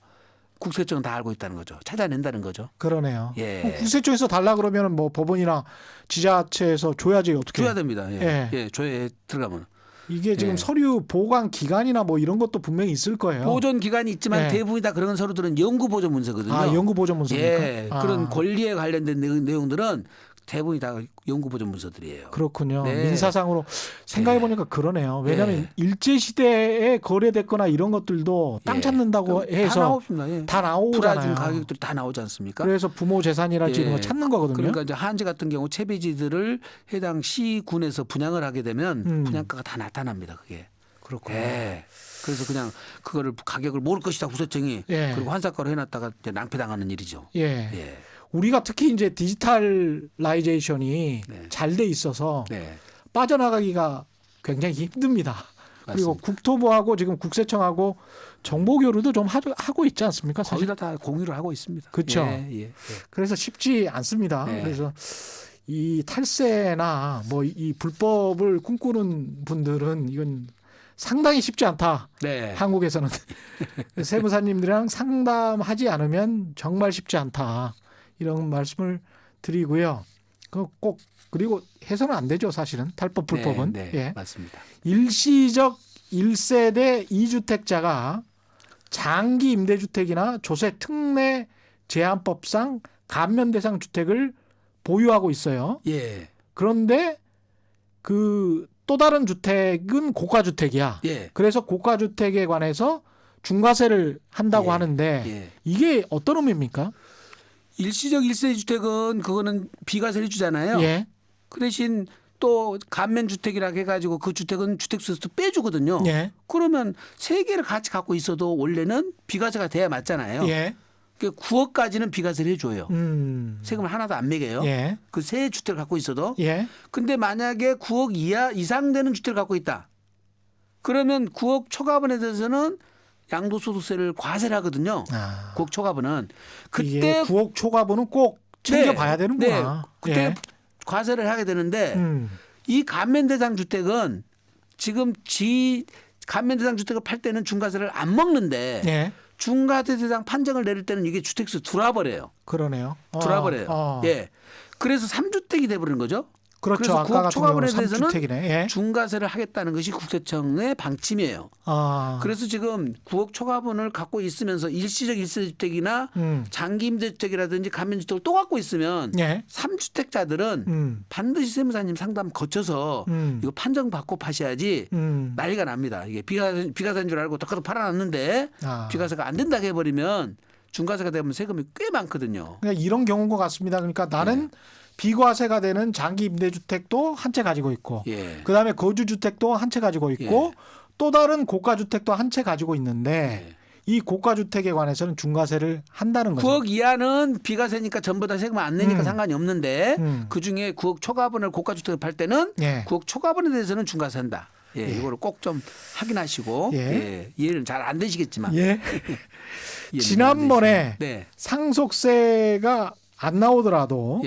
국세청은 다 알고 있다는 거죠. 찾아낸다는 거죠. 그러네요. 예. 그럼 국세청에서 달라 그러면 뭐 법원이나 지자체에서 줘야지 어떻게? 줘야 됩니다. 예. 예. 예. 조회에 들어가면. 이게 지금 예. 서류 보관 기간이나 뭐 이런 것도 분명히 있을 거예요. 보존 기간이 있지만 예. 대부분이 다 그런 서류들은 연구 보존 문서거든요. 아, 연구 보존 문서입니까? 예. 아. 그런 권리에 관련된 내용들은 대부분이 다 연구 보존 문서들이에요. 그렇군요. 네. 민사상으로 생각해 보니까 그러네요. 왜냐하면 예. 일제 시대에 거래됐거나 이런 것들도 땅 예. 찾는다고 다 해서 나옵니다. 예. 다 불화진 나오잖아요. 가격들이 다 나오지 않습니까? 그래서 부모 재산이랄지 이런 거 예. 찾는 거거든요. 그러니까 이제 한지 같은 경우 채비지들을 해당 시군에서 분양을 하게 되면 분양가가 다 나타납니다. 그게. 그렇군요. 예. 그래서 그냥 그거를 가격을 모를 것이다 구세청이 예. 그리고 환산가로 해놨다가 이제 낭패당하는 일이죠. 예. 예. 우리가 특히 이제 디지털라이제이션이 네. 잘 돼 있어서 네. 빠져나가기가 굉장히 힘듭니다. 그리고 맞습니다. 국토부하고 지금 국세청하고 정보 교류도 좀 하고 있지 않습니까? 사실. 거기다 다 공유를 하고 있습니다. 그렇죠. 예, 예, 예. 그래서 쉽지 않습니다. 네. 그래서 이 탈세나 뭐 이 불법을 꿈꾸는 분들은 이건 상당히 쉽지 않다. 네. 한국에서는 세무사님들이랑 상담하지 않으면 정말 쉽지 않다. 이런 말씀을 드리고요. 꼭 그리고 해서는 안 되죠. 사실은 탈법 불법은. 네, 네, 예. 맞습니다. 일시적 1세대 2주택자가 장기 임대주택이나 조세 특례 제한법상 감면 대상 주택을 보유하고 있어요. 예. 그런데 그 또 다른 주택은 고가주택이야. 예. 그래서 고가주택에 관해서 중과세를 한다고 예. 하는데 예. 이게 어떤 의미입니까? 일시적 1세 주택은 그거는 비과세를 주잖아요. 예. 그 대신 또 감면 주택이라 해가지고 그 주택은 주택수에서 빼주거든요. 예. 그러면 세 개를 같이 갖고 있어도 원래는 비과세가 돼야 맞잖아요. 예. 9억까지는 비과세를 해줘요. 음. 세금을 하나도 안 매겨요. 예. 그 세 주택을 갖고 있어도. 예. 근데 만약에 9억 이상 되는 주택을 갖고 있다. 그러면 9억 초과분에 대해서는 양도소득세를 과세를 하거든요. 아. 9억 초과분은. 이게 그때 9억 초과분은 꼭 챙겨봐야 네, 되는구나. 네. 그때 예. 과세를 하게 되는데 이 감면 대상 주택은 지금 감면 대상 주택을 팔 때는 중과세를 안 먹는데 예. 중과세 대상 판정을 내릴 때는 이게 주택수 들어와 버려요. 그러네요. 들어와 버려요. 예. 그래서 3주택이 돼 버리는 거죠. 그렇죠. 그래서 아까 구억 같은 초과분에 경우는 대해서는 3주택이네. 예. 중과세를 하겠다는 것이 국세청의 방침이에요. 아. 그래서 지금 9억 초과분을 갖고 있으면서 일시적 일세주택이나 장기 임대주택이라든지 감면주택을 또 갖고 있으면 예. 3주택자들은 반드시 세무사님 상담 거쳐서 이거 판정받고 파셔야지 난리가 납니다. 이게 비과세인 줄 알고 덕하도 팔아놨는데 비과세가 안 된다고 해버리면 중과세가 되면 세금이 꽤 많거든요. 그러니까 이런 경우인 것 같습니다. 그러니까 나는 비과세가 되는 장기 임대주택도 한 채 가지고 있고 예. 그다음에 거주주택도 한 채 가지고 있고 또 다른 고가주택도 한 채 가지고 있는데 이 고가주택에 관해서는 중과세를 한다는 거죠. 9억 이하는 비과세니까 전부 다 세금 안 내니까 상관이 없는데 그중에 9억 초과분을 고가주택을 팔 때는 9억 초과분에 대해서는 중과세 한다. 예, 이거를 꼭 좀 확인하시고 이해는 잘 안 되시겠지만 예. 지난번에 상속세가 안 나오더라도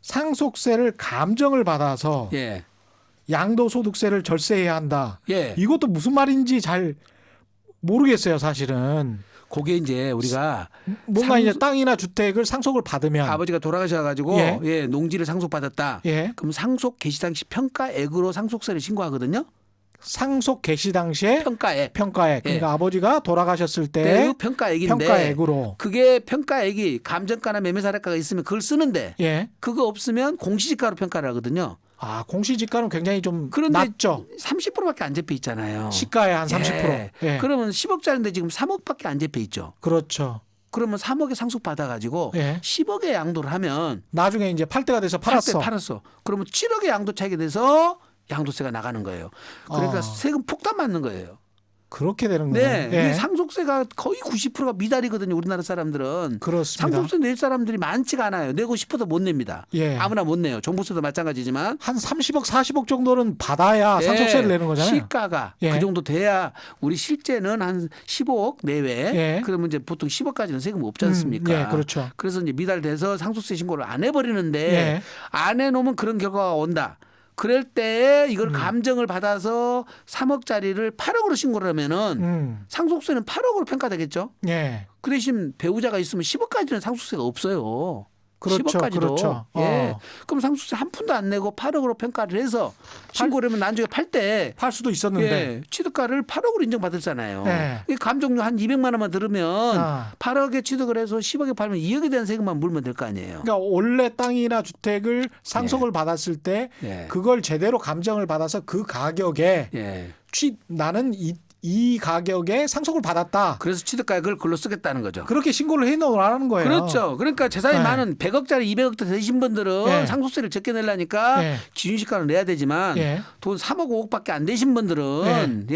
상속세를 감정을 받아서 양도소득세를 절세해야 한다. 이것도 무슨 말인지 잘 모르겠어요, 사실은. 그게 이제 우리가 뭔가 이제 땅이나 주택을 상속을 받으면 아버지가 돌아가셔가지고 농지를 상속받았다. 그럼 상속 개시 당시 평가액으로 상속세를 신고하거든요. 상속 개시 당시에 평가액. 그러니까 아버지가 돌아가셨을 때 평가액인데 평가액으로 그게 평가액이 감정가나 매매사례가가 있으면 그걸 쓰는데 그거 없으면 공시지가로 평가를 하거든요. 아, 공시지가는 굉장히 좀 그런데 낮죠. 30%밖에 안 잡혀 있잖아요. 시가의 한 30%. 그러면 10억짜리인데 지금 3억밖에 안 잡혀 있죠. 그렇죠. 그러면 3억에 상속 받아가지고 10억에 양도를 하면 나중에 이제 팔 때가 돼서 팔았어. 그러면 7억의 양도 차익에 대해서 양도세가 나가는 거예요. 그러니까 세금 폭탄 맞는 거예요. 그렇게 되는 거예요. 네. 상속세가 거의 90%가 미달이거든요. 우리나라 사람들은. 그렇습니다. 상속세 낼 사람들이 많지가 않아요. 내고 싶어도 못 냅니다. 아무나 못 내요. 종부세도 마찬가지지만. 한 30억, 40억 정도는 받아야 상속세를 내는 거잖아요. 시가가 그 정도 돼야 우리 실제는 한 15억 내외. 그러면 이제 보통 10억까지는 세금 없지 않습니까? 그렇죠. 그래서 이제 미달돼서 상속세 신고를 안 해버리는데 안 해놓으면 그런 결과가 온다. 그럴 때 이걸 감정을 받아서 3억짜리를 8억으로 신고를 하면은 상속세는 8억으로 평가되겠죠. 그 대신 배우자가 있으면 10억까지는 상속세가 없어요. 그렇죠. 10억까지도. 그렇죠. 그럼 상속세 한 푼도 안 내고 8억으로 평가를 해서 신고를 하면 나중에 팔 때 팔 수도 있었는데 취득가를 8억으로 인정받았잖아요. 감정료 한 200만 원만 들으면 8억에 취득을 해서 10억에 팔면 2억에 대한 세금만 물면 될 거 아니에요. 그러니까 원래 땅이나 주택을 상속을 받았을 때 그걸 제대로 감정을 받아서 그 가격에 나는 이 가격에 상속을 받았다. 그래서 취득가액을 글로 쓰겠다는 거죠. 그렇게 신고를 해놓으라는 거예요. 그렇죠. 그러니까 재산이 많은 100억짜리 200억짜리 되신 분들은 상속세를 적게 내려니까 기준시가를 내야 되지만 돈 3억 5억밖에 안 되신 분들은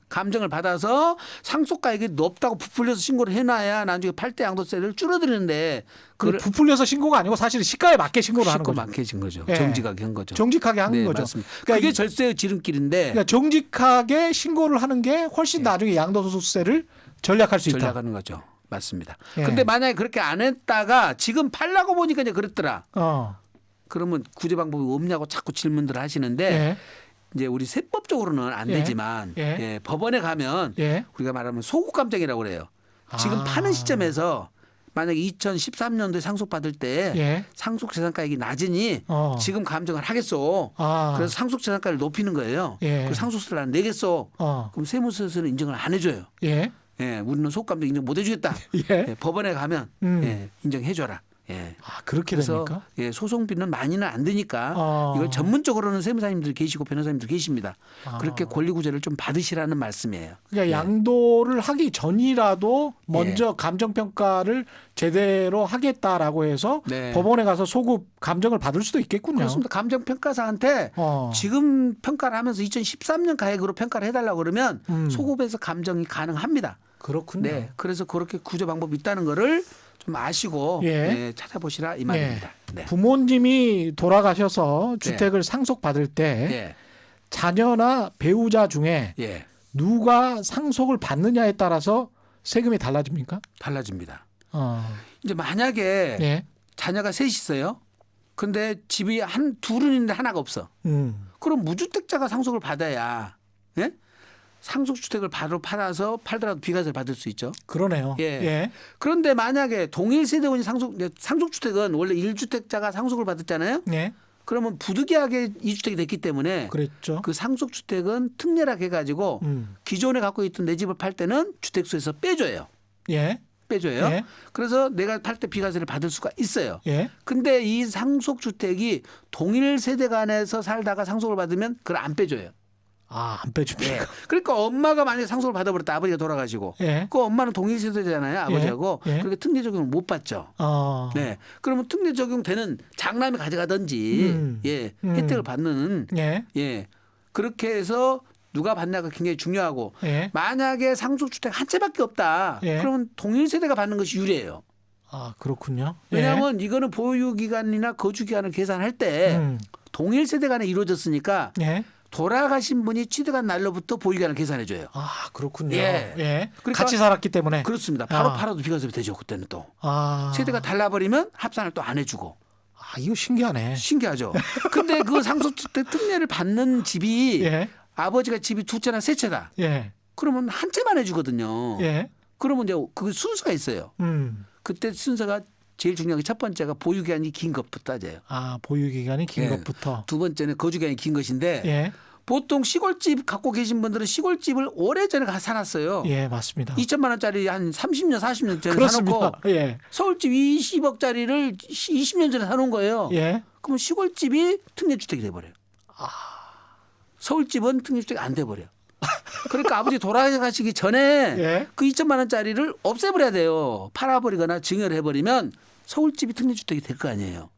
감정을 받아서 상속가액이 높다고 부풀려서 신고를 해놔야 나중에 팔 때 양도세를 줄어드리는데 그걸 부풀려서 신고가 아니고 사실 시가에 맞게 신고를 하는 거죠. 맞게 진 거죠. 정직하게 한 거죠. 정직하게 하는 거죠. 맞습니다. 그러니까 그게 절세의 지름길인데 그러니까 정직하게 신고를 하는 게 훨씬 나중에 양도소득세를 전략할 수 있다. 전략하는 거죠. 맞습니다. 근데 만약에 그렇게 안 했다가 지금 팔라고 보니까 이제 그랬더라. 그러면 구제 방법이 없냐고 자꾸 질문들 하시는데 이제 우리 세법적으로는 안 되지만 법원에 가면 우리가 말하면 소급감정이라고 그래요. 지금 파는 시점에서 만약에 2013년도에 상속받을 때 상속재산가액이 낮으니 지금 감정을 하겠소. 그래서 상속재산가를 높이는 거예요. 그 상속세를 안 내겠소. 그럼 세무서에서는 인정을 안 해줘요. 우리는 소급감정 인정 못 해주겠다. 법원에 가면 인정해줘라. 그렇게 그래서 됩니까? 소송비는 많이는 안 드니까 이걸 전문적으로는 세무사님들 계시고 변호사님들 계십니다. 그렇게 권리구제를 좀 받으시라는 말씀이에요. 그러니까 양도를 하기 전이라도 먼저 감정평가를 제대로 하겠다라고 해서 법원에 가서 소급 감정을 받을 수도 있겠군요. 그렇습니다. 감정평가사한테 지금 평가를 하면서 2013년 가액으로 평가를 해달라고 그러면 소급해서 감정이 가능합니다. 그렇군요. 그래서 그렇게 구제 방법이 있다는 거를 좀 아시고 찾아보시라 이 말입니다. 부모님이 돌아가셔서 주택을 상속받을 때 자녀나 배우자 중에 누가 상속을 받느냐에 따라서 세금이 달라집니까? 달라집니다. 이제 만약에 자녀가 셋이 있어요. 근데 집이 둘은 있는데 하나가 없어. 그럼 무주택자가 상속을 받아야 상속주택을 바로 팔아서 팔더라도 비과세를 받을 수 있죠. 그러네요. 그런데 만약에 동일 세대원이 상속주택은 원래 1주택자가 상속을 받았잖아요. 그러면 부득이하게 이주택이 됐기 때문에 그랬죠. 그 상속주택은 특례라 해가지고 기존에 갖고 있던 내 집을 팔 때는 주택수에서 빼줘요. 예. 빼줘요. 예. 그래서 내가 팔 때 비과세를 받을 수가 있어요. 예. 근데 이 상속주택이 동일 세대 간에서 살다가 상속을 받으면 그걸 안 빼줘요. 아, 안 빼줍니까? 예. 그러니까 엄마가 만약에 상속을 받아버렸다 아버지가 돌아가시고 예. 그 엄마는 동일 세대잖아요. 아버지하고. 예. 그러니까 특례 적용을 못 받죠. 어. 네. 그러면 특례 적용되는 장남이 가져가든지 예. 혜택을 받는 예. 예. 그렇게 해서 누가 받냐가 굉장히 중요하고 예. 만약에 상속주택 한 채밖에 없다. 예. 그러면 동일 세대가 받는 것이 유리해요. 아, 그렇군요. 예. 왜냐하면 이거는 보유기간이나 거주기간을 계산할 때 동일 세대 간에 이루어졌으니까 예. 돌아가신 분이 취득한 날로부터 보유기간을 계산해 줘요. 아, 그렇군요. 예. 예. 그러니까 같이 살았기 때문에. 그렇습니다. 바로 아. 팔아도 비과세 되죠. 그때는 또. 아. 세대가 달라버리면 합산을 또 안 해주고. 아, 이거 신기하네. 신기하죠. 근데 그 상속주택 특례를 받는 집이 예. 아버지가 집이 두 채나 세 채다. 예. 그러면 한 채만 해주거든요. 예. 그러면 이제 그 순서가 있어요. 그때 순서가 제일 중요한 게 첫 번째가 보유기간이 긴 것부터 따져요. 아, 보유 기간이 긴 예. 것부터. 두 번째는 거주기간이 긴 것인데 예. 보통 시골집 갖고 계신 분들은 시골집을 오래전에 사놨어요. 예, 맞습니다. 2천만 원짜리 한 30년 40년 전에 그렇습니다. 사놓고 예. 서울집 20억짜리를 20년 전에 사놓은 거예요. 예. 그러면 시골집이 특례주택이 돼버려요. 서울집은 특례주택이 안 돼버려. 그러니까 아버지 돌아가시기 전에 예. 그 2천만 원짜리를 없애버려야 돼요. 팔아버리거나 증여를 해버리면 서울집이 특례주택이 될 거 아니에요.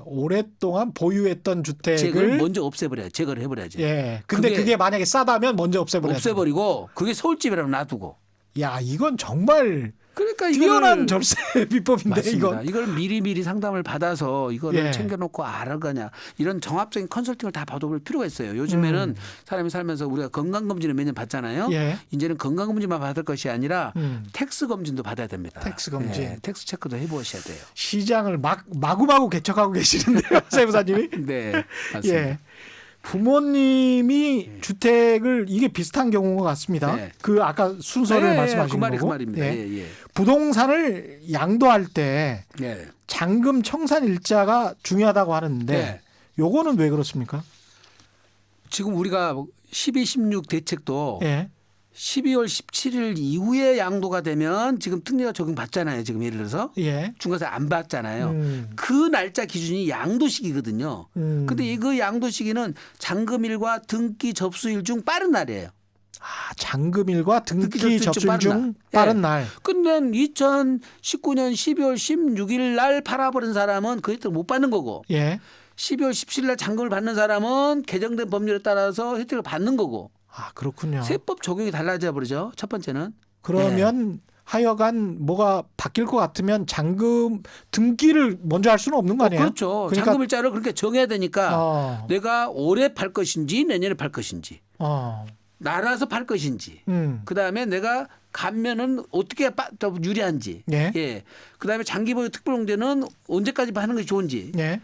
오랫동안 보유했던 제걸 주택을 먼저 없애버려야 제거를 해버려야죠. 예. 근데 그게 만약에 싸다면 먼저 없애버려야 없애버리고 그게 서울집이라고 놔두고. 야, 이건 정말 그러니까 뛰어난 절세 비법인데 맞습니다. 이건. 이걸 미리미리 상담을 받아서 이거를 예. 챙겨놓고 알아가냐 이런 정합적인 컨설팅을 다 받아볼 필요가 있어요. 요즘에는 사람이 살면서 우리가 건강검진을 매년 받잖아요. 예. 이제는 건강검진만 받을 것이 아니라 텍스 검진도 받아야 됩니다. 텍스 검진. 예, 텍스 체크도 해보셔야 돼요. 시장을 마구마구 개척하고 계시는데요, 세무사님이. 네, 맞습니다. 예. 부모님이 주택을 이게 비슷한 경우인 것 같습니다. 네. 그 아까 순서를 예, 말씀하신 그 거고. 말입니다. 예. 예, 예. 부동산을 양도할 때 예. 잔금 청산 일자가 중요하다고 하는데 네. 요거는 왜 그렇습니까? 지금 우리가 12, 16 대책도 예. 12월 17일 이후에 양도가 되면 지금 특례가 적용받잖아요. 지금 예를 들어서 예. 중과세 안 받잖아요. 그 날짜 기준이 양도시기거든요. 근데 그 양도시기는 잔금일과 등기 접수일 중 빠른 날이에요. 아, 잔금일과 등기 접수일 접수일 중 빠른 날. 근데 2019년 12월 16일 날 팔아버린 사람은 그 혜택을 못 받는 거고 예. 12월 17일 날 잔금을 받는 사람은 개정된 법률에 따라서 혜택을 받는 거고 아, 그렇군요. 세법 적용이 달라져 버리죠. 첫 번째는. 그러면 하여간 뭐가 바뀔 것 같으면 잔금 등기를 먼저 할 수는 없는 거 아니에요? 그렇죠. 그러니까 잔금일자를 그렇게 정해야 되니까 내가 올해 팔 것인지 내년에 팔 것인지 날아서 팔 것인지 그다음에 내가 감면은 어떻게 더 유리한지 예. 그다음에 장기보유 특별공제는 언제까지 하는 것이 좋은지 예.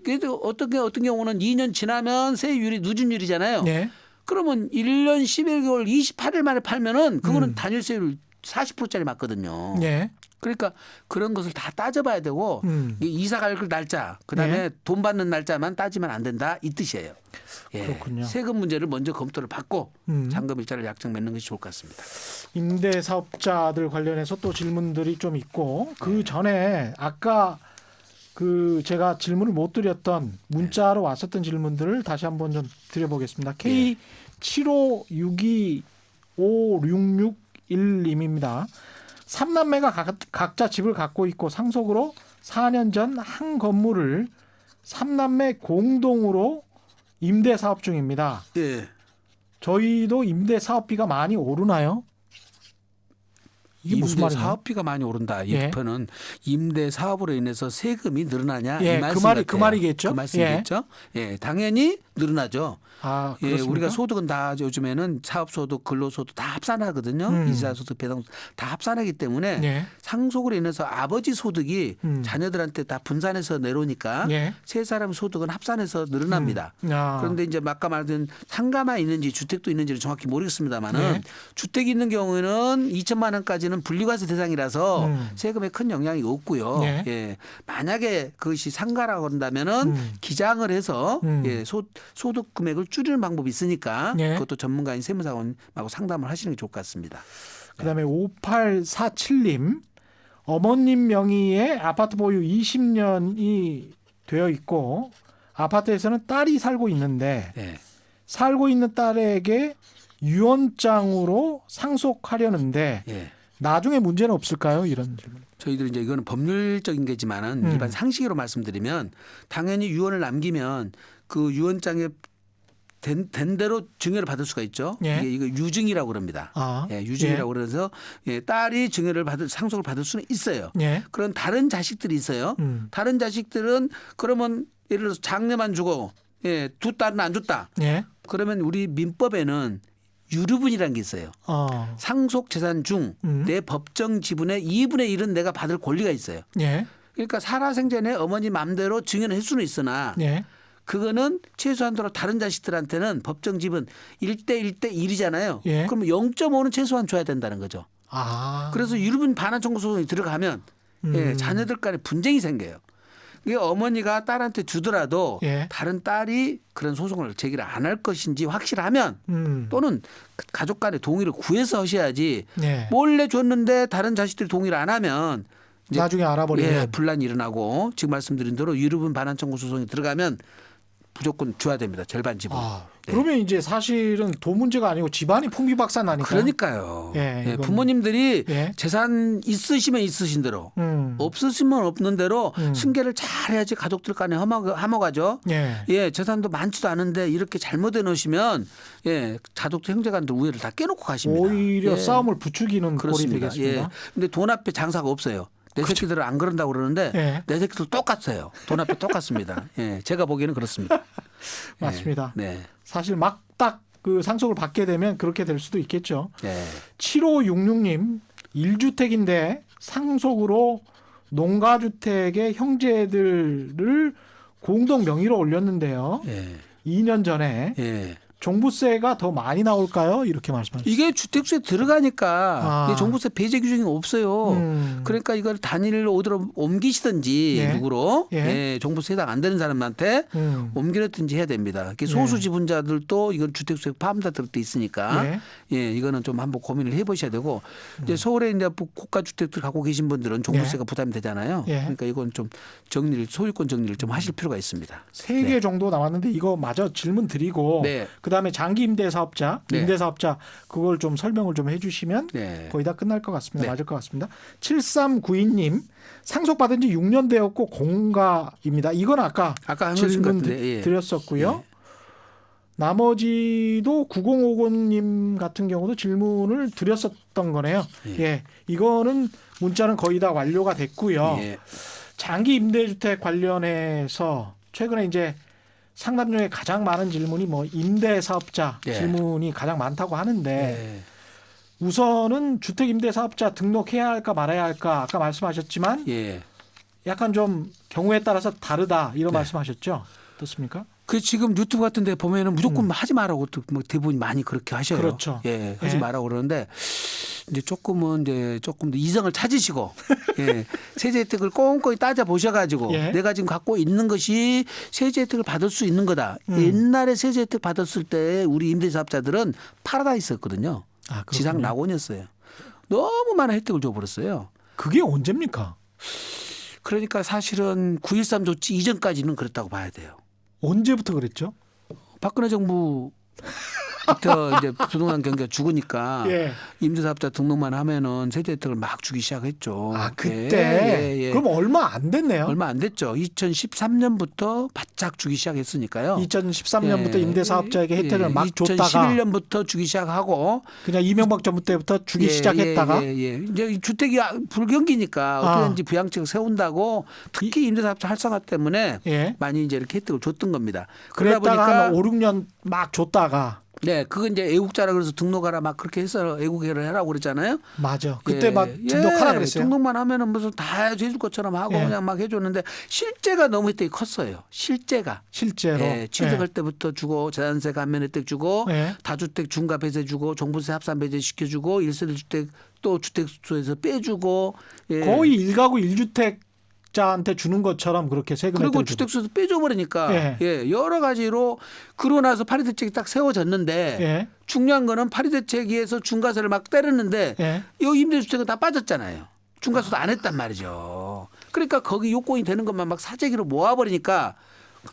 그래도 어떤 경우는 2년 지나면 세율이 누진율이잖아요. 예. 그러면 1년 11개월 28일 만에 팔면은 그거는 단일세율 40%짜리 맞거든요. 예. 그러니까 그런 것을 다 따져봐야 되고 이사 갈 날짜 그다음에 예. 돈 받는 날짜만 따지면 안 된다 이 뜻이에요. 예. 그렇군요. 세금 문제를 먼저 검토를 받고 잔금일자를 약정 맺는 것이 좋을 것 같습니다. 임대사업자들 관련해서 또 질문들이 좀 있고 그 전에 아까 그 제가 질문을 못 드렸던 문자로 왔었던 질문들을 다시 한번 좀 드려보겠습니다. K75625661님입니다. 3남매가 각자 집을 갖고 있고 상속으로 4년 전 한 건물을 3남매 공동으로 임대 사업 중입니다. 예. 저희도 임대 사업비가 많이 오르나요? 이게 무슨 임대 말이냐? 사업비가 많이 오른다. 이 예. 표현은 임대 사업으로 인해서 세금이 늘어나냐 예, 이 말씀 그 말이겠죠. 그 말씀이겠죠. 예, 당연히 늘어나죠. 아, 예, 그렇습니까? 우리가 소득은 다 요즘에는 사업소득, 근로소득 다 합산하거든요. 이사소득, 배당소득 다 합산하기 때문에 예. 상속으로 인해서 아버지 소득이 자녀들한테 다 분산해서 내려오니까 예. 세 사람 소득은 합산해서 늘어납니다. 아. 그런데 이제 아까 말한 상가만 있는지 주택도 있는지는 정확히 모르겠습니다만은 예. 주택이 있는 경우에는 2천만 원까지는 이거는 분리과세 대상이라서 세금에 큰 영향이 없고요. 예. 예. 만약에 그것이 상가라고 한다면은 기장을 해서 예, 소득 금액을 줄이는 방법이 있으니까 예. 그것도 전문가인 세무사원하고 상담을 하시는 게 좋을 것 같습니다. 그다음에 5847님 어머님 명의의 아파트 보유 20년이 되어 있고 아파트에서는 딸이 살고 있는데 예. 살고 있는 딸에게 유언장으로 상속하려는데 예. 나중에 문제는 없을까요? 이런 질문. 저희들이 이제 이거는 법률적인 게지만은 일반 상식으로 말씀드리면 당연히 유언을 남기면 그 유언장에 된 대로 증여를 받을 수가 있죠. 예. 이거 유증이라고 그럽니다. 아, 예, 유증이라고 그래서 예, 딸이 증여를 상속을 받을 수는 있어요. 예. 그런 다른 자식들이 있어요. 다른 자식들은 그러면 예를 들어서 장녀만 주고 예, 두 딸은 안 줬다. 예. 그러면 우리 민법에는 유류분이라는 게 있어요. 상속 재산 중 내 법정 지분의 2분의 1은 내가 받을 권리가 있어요. 예. 그러니까 살아생전에 어머니 마음대로 증여를 할 수는 있으나 예. 그거는 최소한도로 다른 자식들한테는 법정 지분 1대 1대1이잖아요. 예. 그러면 0.5는 최소한 줘야 된다는 거죠. 아. 그래서 유류분 반환 청구 소송이 들어가면 예, 자녀들 간에 분쟁이 생겨요. 이게 어머니가 딸한테 주더라도 예. 다른 딸이 그런 소송을 제기를 안 할 것인지 확실하면 또는 가족 간의 동의를 구해서 하셔야지 예. 몰래 줬는데 다른 자식들이 동의를 안 하면 이제 나중에 알아버리면 예, 분란이 일어나고 지금 말씀드린 대로 유류분 반환 청구 소송이 들어가면 무조건 줘야 됩니다. 절반 지분. 아, 네. 그러면 이제 사실은 돈 문제가 아니고 집안이 풍비박산 나니까. 그러니까요. 예, 예, 이건- 부모님들이 예. 재산 있으시면 있으신 대로 없으시면 없는 대로 승계를 잘 해야지 가족들 간에 화목하죠. 예. 예, 재산도 많지도 않은데 이렇게 잘못해 놓으시면 예, 가족들 형제간들 우애를 다 깨놓고 가십니다. 오히려 예. 싸움을 부추기는 꼴이 그렇습니다. 되겠습니다. 예. 근데 돈 앞에 장사가 없어요. 내 새끼들은 안 그런다고 그러는데 예. 내 새끼들 똑같아요. 돈 앞에 똑같습니다. 예, 제가 보기에는 그렇습니다. 맞습니다. 예. 네. 사실 막 딱 그 상속을 받게 되면 그렇게 될 수도 있겠죠. 예. 7566님 1주택인데 상속으로 농가주택의 형제들을 공동 명의로 올렸는데요. 예. 2년 전에 예. 종부세가 더 많이 나올까요? 이렇게 말씀하셨습니다. 이게 주택수에 들어가니까 아. 이게 종부세 배제 규정이 없어요. 그러니까 이걸 단일로 어디로 옮기시든지 예. 누구로 예. 예, 종부세 해당 안 되는 사람한테 옮겨놨든지 해야 됩니다. 이게 소수 지분자들도 이건 주택수에 포함돼 들어돼 있으니까 예. 예, 이거는 좀 한번 고민을 해보셔야 되고 이제 서울에 이제 고가 주택들 갖고 계신 분들은 종부세가 부담이 되잖아요. 예. 그러니까 이건 좀 정리를 소유권 정리를 좀 하실 필요가 있습니다. 3개 정도 남았는데 이거 마저 질문 드리고 네. 그다음에 장기 임대 사업자, 네. 임대 사업자 그걸 좀 설명을 좀 해주시면 네. 거의 다 끝날 것 같습니다. 네. 맞을 것 같습니다. 7392님 상속받은 지 6년 되었고 공가입니다. 이건 아까 아까 질문 한 같은데 예. 드렸었고요. 예. 나머지도 9050님 같은 경우도 질문을 드렸었던 거네요. 예. 이거는 문자는 거의 다 완료가 됐고요. 예. 장기 임대주택 관련해서 최근에 이제 상담 중에 가장 많은 질문이 뭐 임대 사업자 예. 질문이 가장 많다고 하는데 예. 우선은 주택 임대 사업자 등록해야 할까 말아야 할까 아까 말씀하셨지만 예. 약간 좀 경우에 따라서 다르다 이런 네. 말씀하셨죠? 어떻습니까? 그 지금 유튜브 같은 데 보면은 무조건 하지 말라고 또 뭐 대부분 많이 그렇게 하셔요. 그렇죠. 예, 하지 예. 말라고 그러는데 이제 조금 더 이성을 찾으시고 예, 세제 혜택을 꼼꼼히 따져 보셔가지고 예. 내가 지금 갖고 있는 것이 세제 혜택을 받을 수 있는 거다. 옛날에 세제 혜택 받았을 때 우리 임대사업자들은 파라다이스였거든요. 아, 지상 그렇군요. 낙원이었어요. 너무 많은 혜택을 줘버렸어요. 그게 언제입니까? 그러니까 사실은 9.13 조치 이전까지는 그랬다고 봐야 돼요. 언제부터 그랬죠? 박근혜 정부부터 이제 부동산 경기가 죽으니까 예. 임대사업자 등록만 하면은 세제 혜택을 막 주기 시작했죠. 아 그때 예, 예. 그럼 얼마 안 됐네요. 얼마 안 됐죠. 2013년부터 바짝 주기 시작했으니까요. 2013년부터 예, 임대사업자에게 혜택을 막 줬다가 2011년부터 주기 시작하고 그냥 이명박 정부 때부터 주기 시작했다가 이제 이 주택이 불경기니까 어떻게든지 부양책을 세운다고 특히 임대사업자 활성화 때문에 예. 많이 이제 이렇게 혜택을 줬던 겁니다. 그러다 그랬다가 보니까 한 5, 6년 막 줬다가 네, 그건 이제 애국자라 그래서 등록하라 막 그렇게 해서 애국회를 하라고 그랬잖아요. 맞아. 그때 예, 막 등록하라 그랬어요. 등록만 하면은 무슨 다 해줄 것처럼 하고 예. 그냥 막 해줬는데 실제가 너무 혜택이 컸어요. 실제가. 실제로. 예, 취득할 때부터 주고 재산세 감면 혜택 주고 예. 다주택 중과 배세 주고 종부세 합산 배제 시켜주고 1세대 주택 또 주택수에서 빼주고 예. 거의 1가구 1주택자한테 주는 것처럼 그렇게 세금 그리고 혜택을 주고. 주택수에서 빼줘버리니까 예. 예. 여러 가지로 그러고 나서 파리 대책이 딱 세워졌는데 예. 중요한 거는 파리 대책에서 중과세를 막 때렸는데 예. 이 임대주택은 다 빠졌잖아요. 중과세도 안 했단 말이죠. 그러니까 거기 요건이 되는 것만 막 사재기로 모아버리니까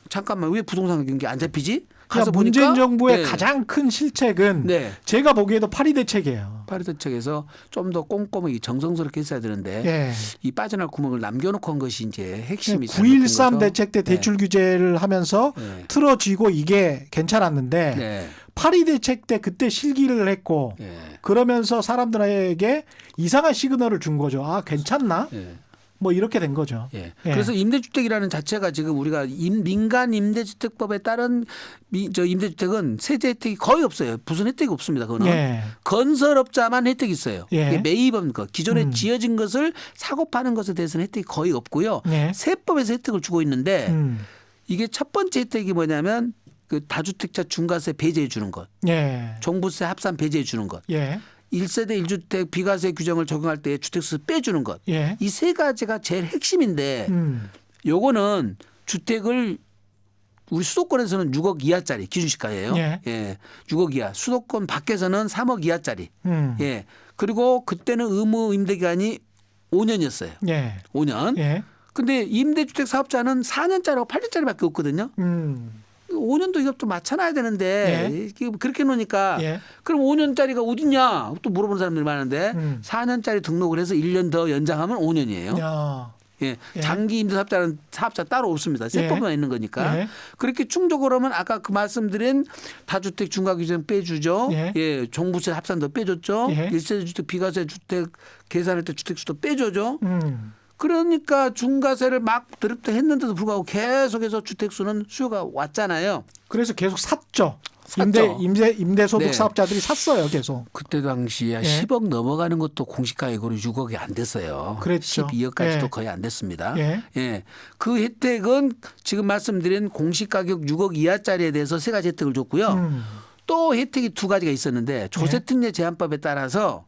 잠깐만 왜 부동산 경기 안 잡히지? 가서 그러니까 문재인 보니까 정부의 네. 가장 큰 실책은 네. 제가 보기에도 파리 대책이에요. 파리 대책에서 좀 더 꼼꼼하게 정성스럽게 했어야 되는데 예. 이 빠져날 구멍을 남겨놓고 한 것이 이제 핵심이 9.13 잘못된 거죠. 대책 때 대출 규제를 하면서 네. 틀어지고 이게 괜찮았는데 네. 파리 대책 때 그때 실기를 했고 네. 그러면서 사람들에게 이상한 시그널을 준 거죠. 아 괜찮나? 네. 뭐 이렇게 된 거죠. 예. 예. 그래서 임대주택이라는 자체가 지금 우리가 민간 임대주택법에 따른 임대주택은 세제 혜택이 거의 없어요. 무슨 혜택이 없습니다. 그거는 예. 건설업자만 혜택이 있어요. 예. 이게 매입은 거 기존에 지어진 것을 사고 파는 것에 대해서는 혜택이 거의 없고요. 예. 세법에서 혜택을 주고 있는데 음. 이게 첫 번째 혜택이 뭐냐면 그 다주택자 중과세 배제해 주는 것, 예. 종부세 합산 배제해 주는 것. 예. 1세대 1주택 비과세 규정을 적용할 때 주택수 빼주는 것. 예. 이 세 가지가 제일 핵심인데 요거는 주택을 우리 수도권에서는 6억 이하짜리 기준시가예요. 예. 6억 이하. 수도권 밖에서는 3억 이하짜리. 음. 예. 그리고 그때는 의무 임대 기간이 5년이었어요. 예. 5년. 예. 근데 임대주택 사업자는 4년짜리하고 8년짜리밖에 없거든요. 5년도 이것도 맞춰놔야 되는데 이게 그렇게 놓으니까 예. 그럼 5년짜리가 어딨냐 또 물어보는 사람들이 많은데 4년짜리 등록을 해서 1년 더 연장하면 5년이에요. 야. 예. 예. 장기 임대사업자는 사업자 따로 없습니다. 세법만 있는 거니까. 예. 그렇게 충족을 하면 아까 그 말씀드린 다주택 중과규정 빼주죠. 예. 종부세 합산도 빼줬죠. 예. 1세대 주택 비과세 주택 계산할 때 주택수도 빼줘죠. 음. 그러니까 중과세를 막 드립도 했는데도 불구하고 계속해서 주택수는 수요가 왔잖아요. 그래서 계속 샀죠. 샀죠. 임대소득 네. 사업자들이 샀어요, 계속. 그때 당시에 예. 10억 넘어가는 것도 공시가액으로 6억이 안 됐어요. 그랬죠. 12억까지도 예. 거의 안 됐습니다. 예. 예. 그 혜택은 지금 말씀드린 공시가격 6억 이하짜리에 대해서 세 가지 혜택을 줬고요. 또 혜택이 두 가지가 있었는데 조세특례 제한법에 따라서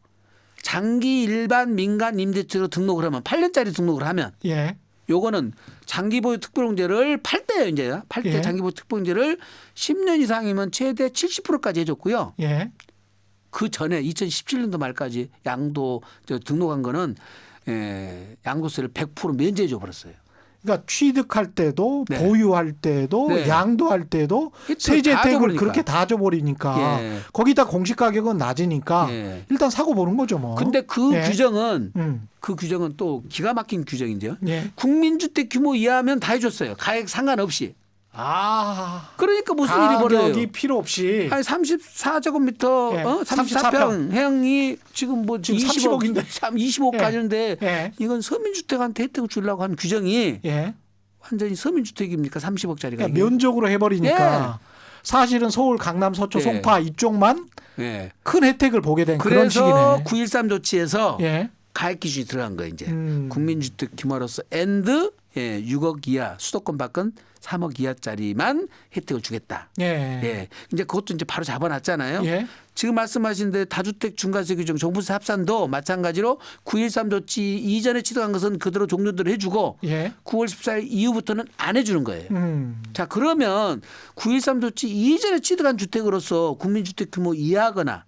장기 일반 민간 임대주택으로 등록을 하면 8년짜리 등록을 하면 예. 요거는 장기보유 특별공제를 8대예요 이제 8대 예. 장기보유 특별공제를 10년 이상이면 최대 70%까지 해줬고요. 예. 그 전에 2017년도 말까지 양도 등록한 거는 양도세를 100% 면제해 줘 버렸어요. 그러니까 취득할 때도 네. 보유할 때도 네. 양도할 때도 혜택을 세제 다 혜택을 줘버리니까. 그렇게 다 줘버리니까 예. 거기다 공시 가격은 낮으니까 예. 일단 사고 보는 거죠 뭐. 근데 그 예. 규정은 음. 그 규정은 또 기가 막힌 규정인데요. 예. 국민주택 규모 이하면 다 해줬어요. 가액 상관없이. 아. 그러니까 무슨 일이 벌어요? 가격이 필요 없이 한 34제곱미터, 예. 34평 해양이 지금 뭐 지금 20억, 30억인데. 25억 예. 가는데 예. 이건 서민주택한테 혜택을 주려고 한 규정이 예. 완전히 서민주택입니까? 30억짜리가. 그러니까 면적으로 해버리니까 사실은 서울, 강남, 서초, 예. 송파 이쪽만 예. 큰 혜택을 보게 된 그런 그래서 시기네. 9.13 조치에서 예. 가액 기준이 들어간 거예요. 이제 음. 국민주택 규모로서 앤드 6억 이하 수도권 밖은 3억 이하짜리만 혜택을 주겠다. 예. 예. 이제 그것도 이제 바로 잡아놨잖아요. 예. 지금 말씀하신 데 다주택 중과세 규정 종부세 합산도 마찬가지로 9.13 조치 이전에 취득한 것은 그대로 종료대로 해주고 예. 9월 14일 이후부터는 안 해주는 거예요. 자 그러면 9.13 조치 이전에 취득한 주택으로서 국민주택 규모 이하거나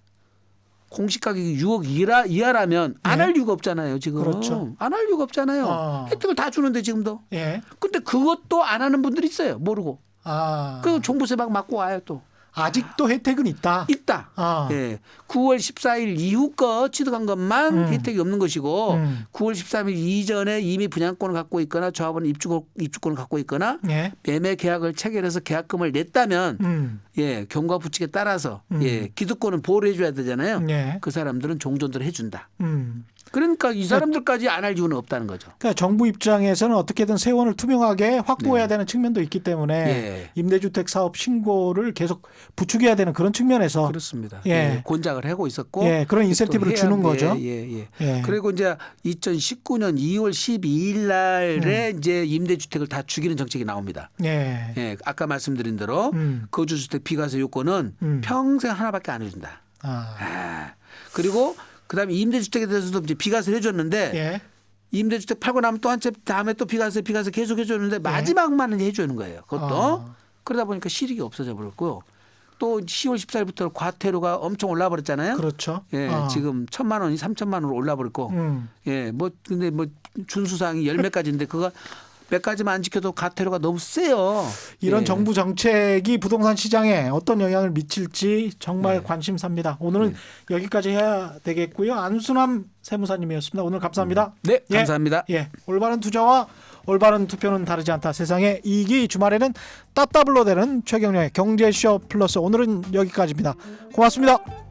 공시가격이 6억 이하라면 안 할 이유가 없잖아요. 지금. 그렇죠. 안 할 이유가 없잖아요. 혜택을 다 주는데 지금도. 예. 근데 그것도 안 하는 분들이 있어요. 모르고. 아. 그 종부세 막 맞고 와요 또. 아직도 혜택은 있다. 있다. 아. 예. 9월 14일 이후 거 취득한 것만 혜택이 없는 것이고 9월 13일 이전에 이미 분양권을 갖고 있거나 조합원 입주권을 갖고 있거나 예. 매매 계약을 체결해서 계약금을 냈다면 예, 경과 부칙에 따라서 예, 기득권은 보호를 해줘야 되잖아요. 예. 그 사람들은 종전대로 해준다. 음. 그러니까 이 사람들까지 안 할 이유는 없다는 거죠. 그러니까 정부 입장에서는 어떻게든 세원을 투명하게 확보해야 되는 측면도 있기 때문에 예. 임대주택 사업 신고를 계속 부추겨야 되는 그런 측면에서 그렇습니다. 예. 예, 곤작을 하고 있었고 예, 그런 인센티브를 또 주는 해야- 거죠. 예, 예. 예. 그리고 이제 2019년 2월 12일 날에 이제 임대주택을 다 죽이는 정책이 나옵니다. 예. 예, 아까 말씀드린 대로 음. 거주주택 비과세 요건은 평생 하나밖에 안 해준다. 아. 그리고 그다음에 임대주택에 대해서도 이제 비과세를 해줬는데 예. 임대주택 팔고 나면 또 한 채 다음에 또 비과세 계속 해줬는데 마지막만은 해주는 거예요. 그것도 그러다 보니까 실익이 없어져 버렸고 또 10월 14일부터 과태료가 엄청 올라 버렸잖아요. 그렇죠. 예, 지금 1,000만 원이 3,000만 원으로 올라 버렸고 예, 뭐 근데 뭐 준수사항이 열 몇 가지인데 그거 몇 가지만 안 지켜도 과태료가 너무 세요. 이런 예. 정부 정책이 부동산 시장에 어떤 영향을 미칠지 정말 관심사입니다. 오늘은 여기까지 해야 되겠고요. 안순남 세무사님이었습니다. 오늘 감사합니다. 네, 예. 감사합니다. 예, 올바른 투자와 올바른 투표는 다르지 않다. 세상의 이익이 주말에는 따따블로 되는 최경영의 경제쇼 플러스 오늘은 여기까지입니다. 고맙습니다.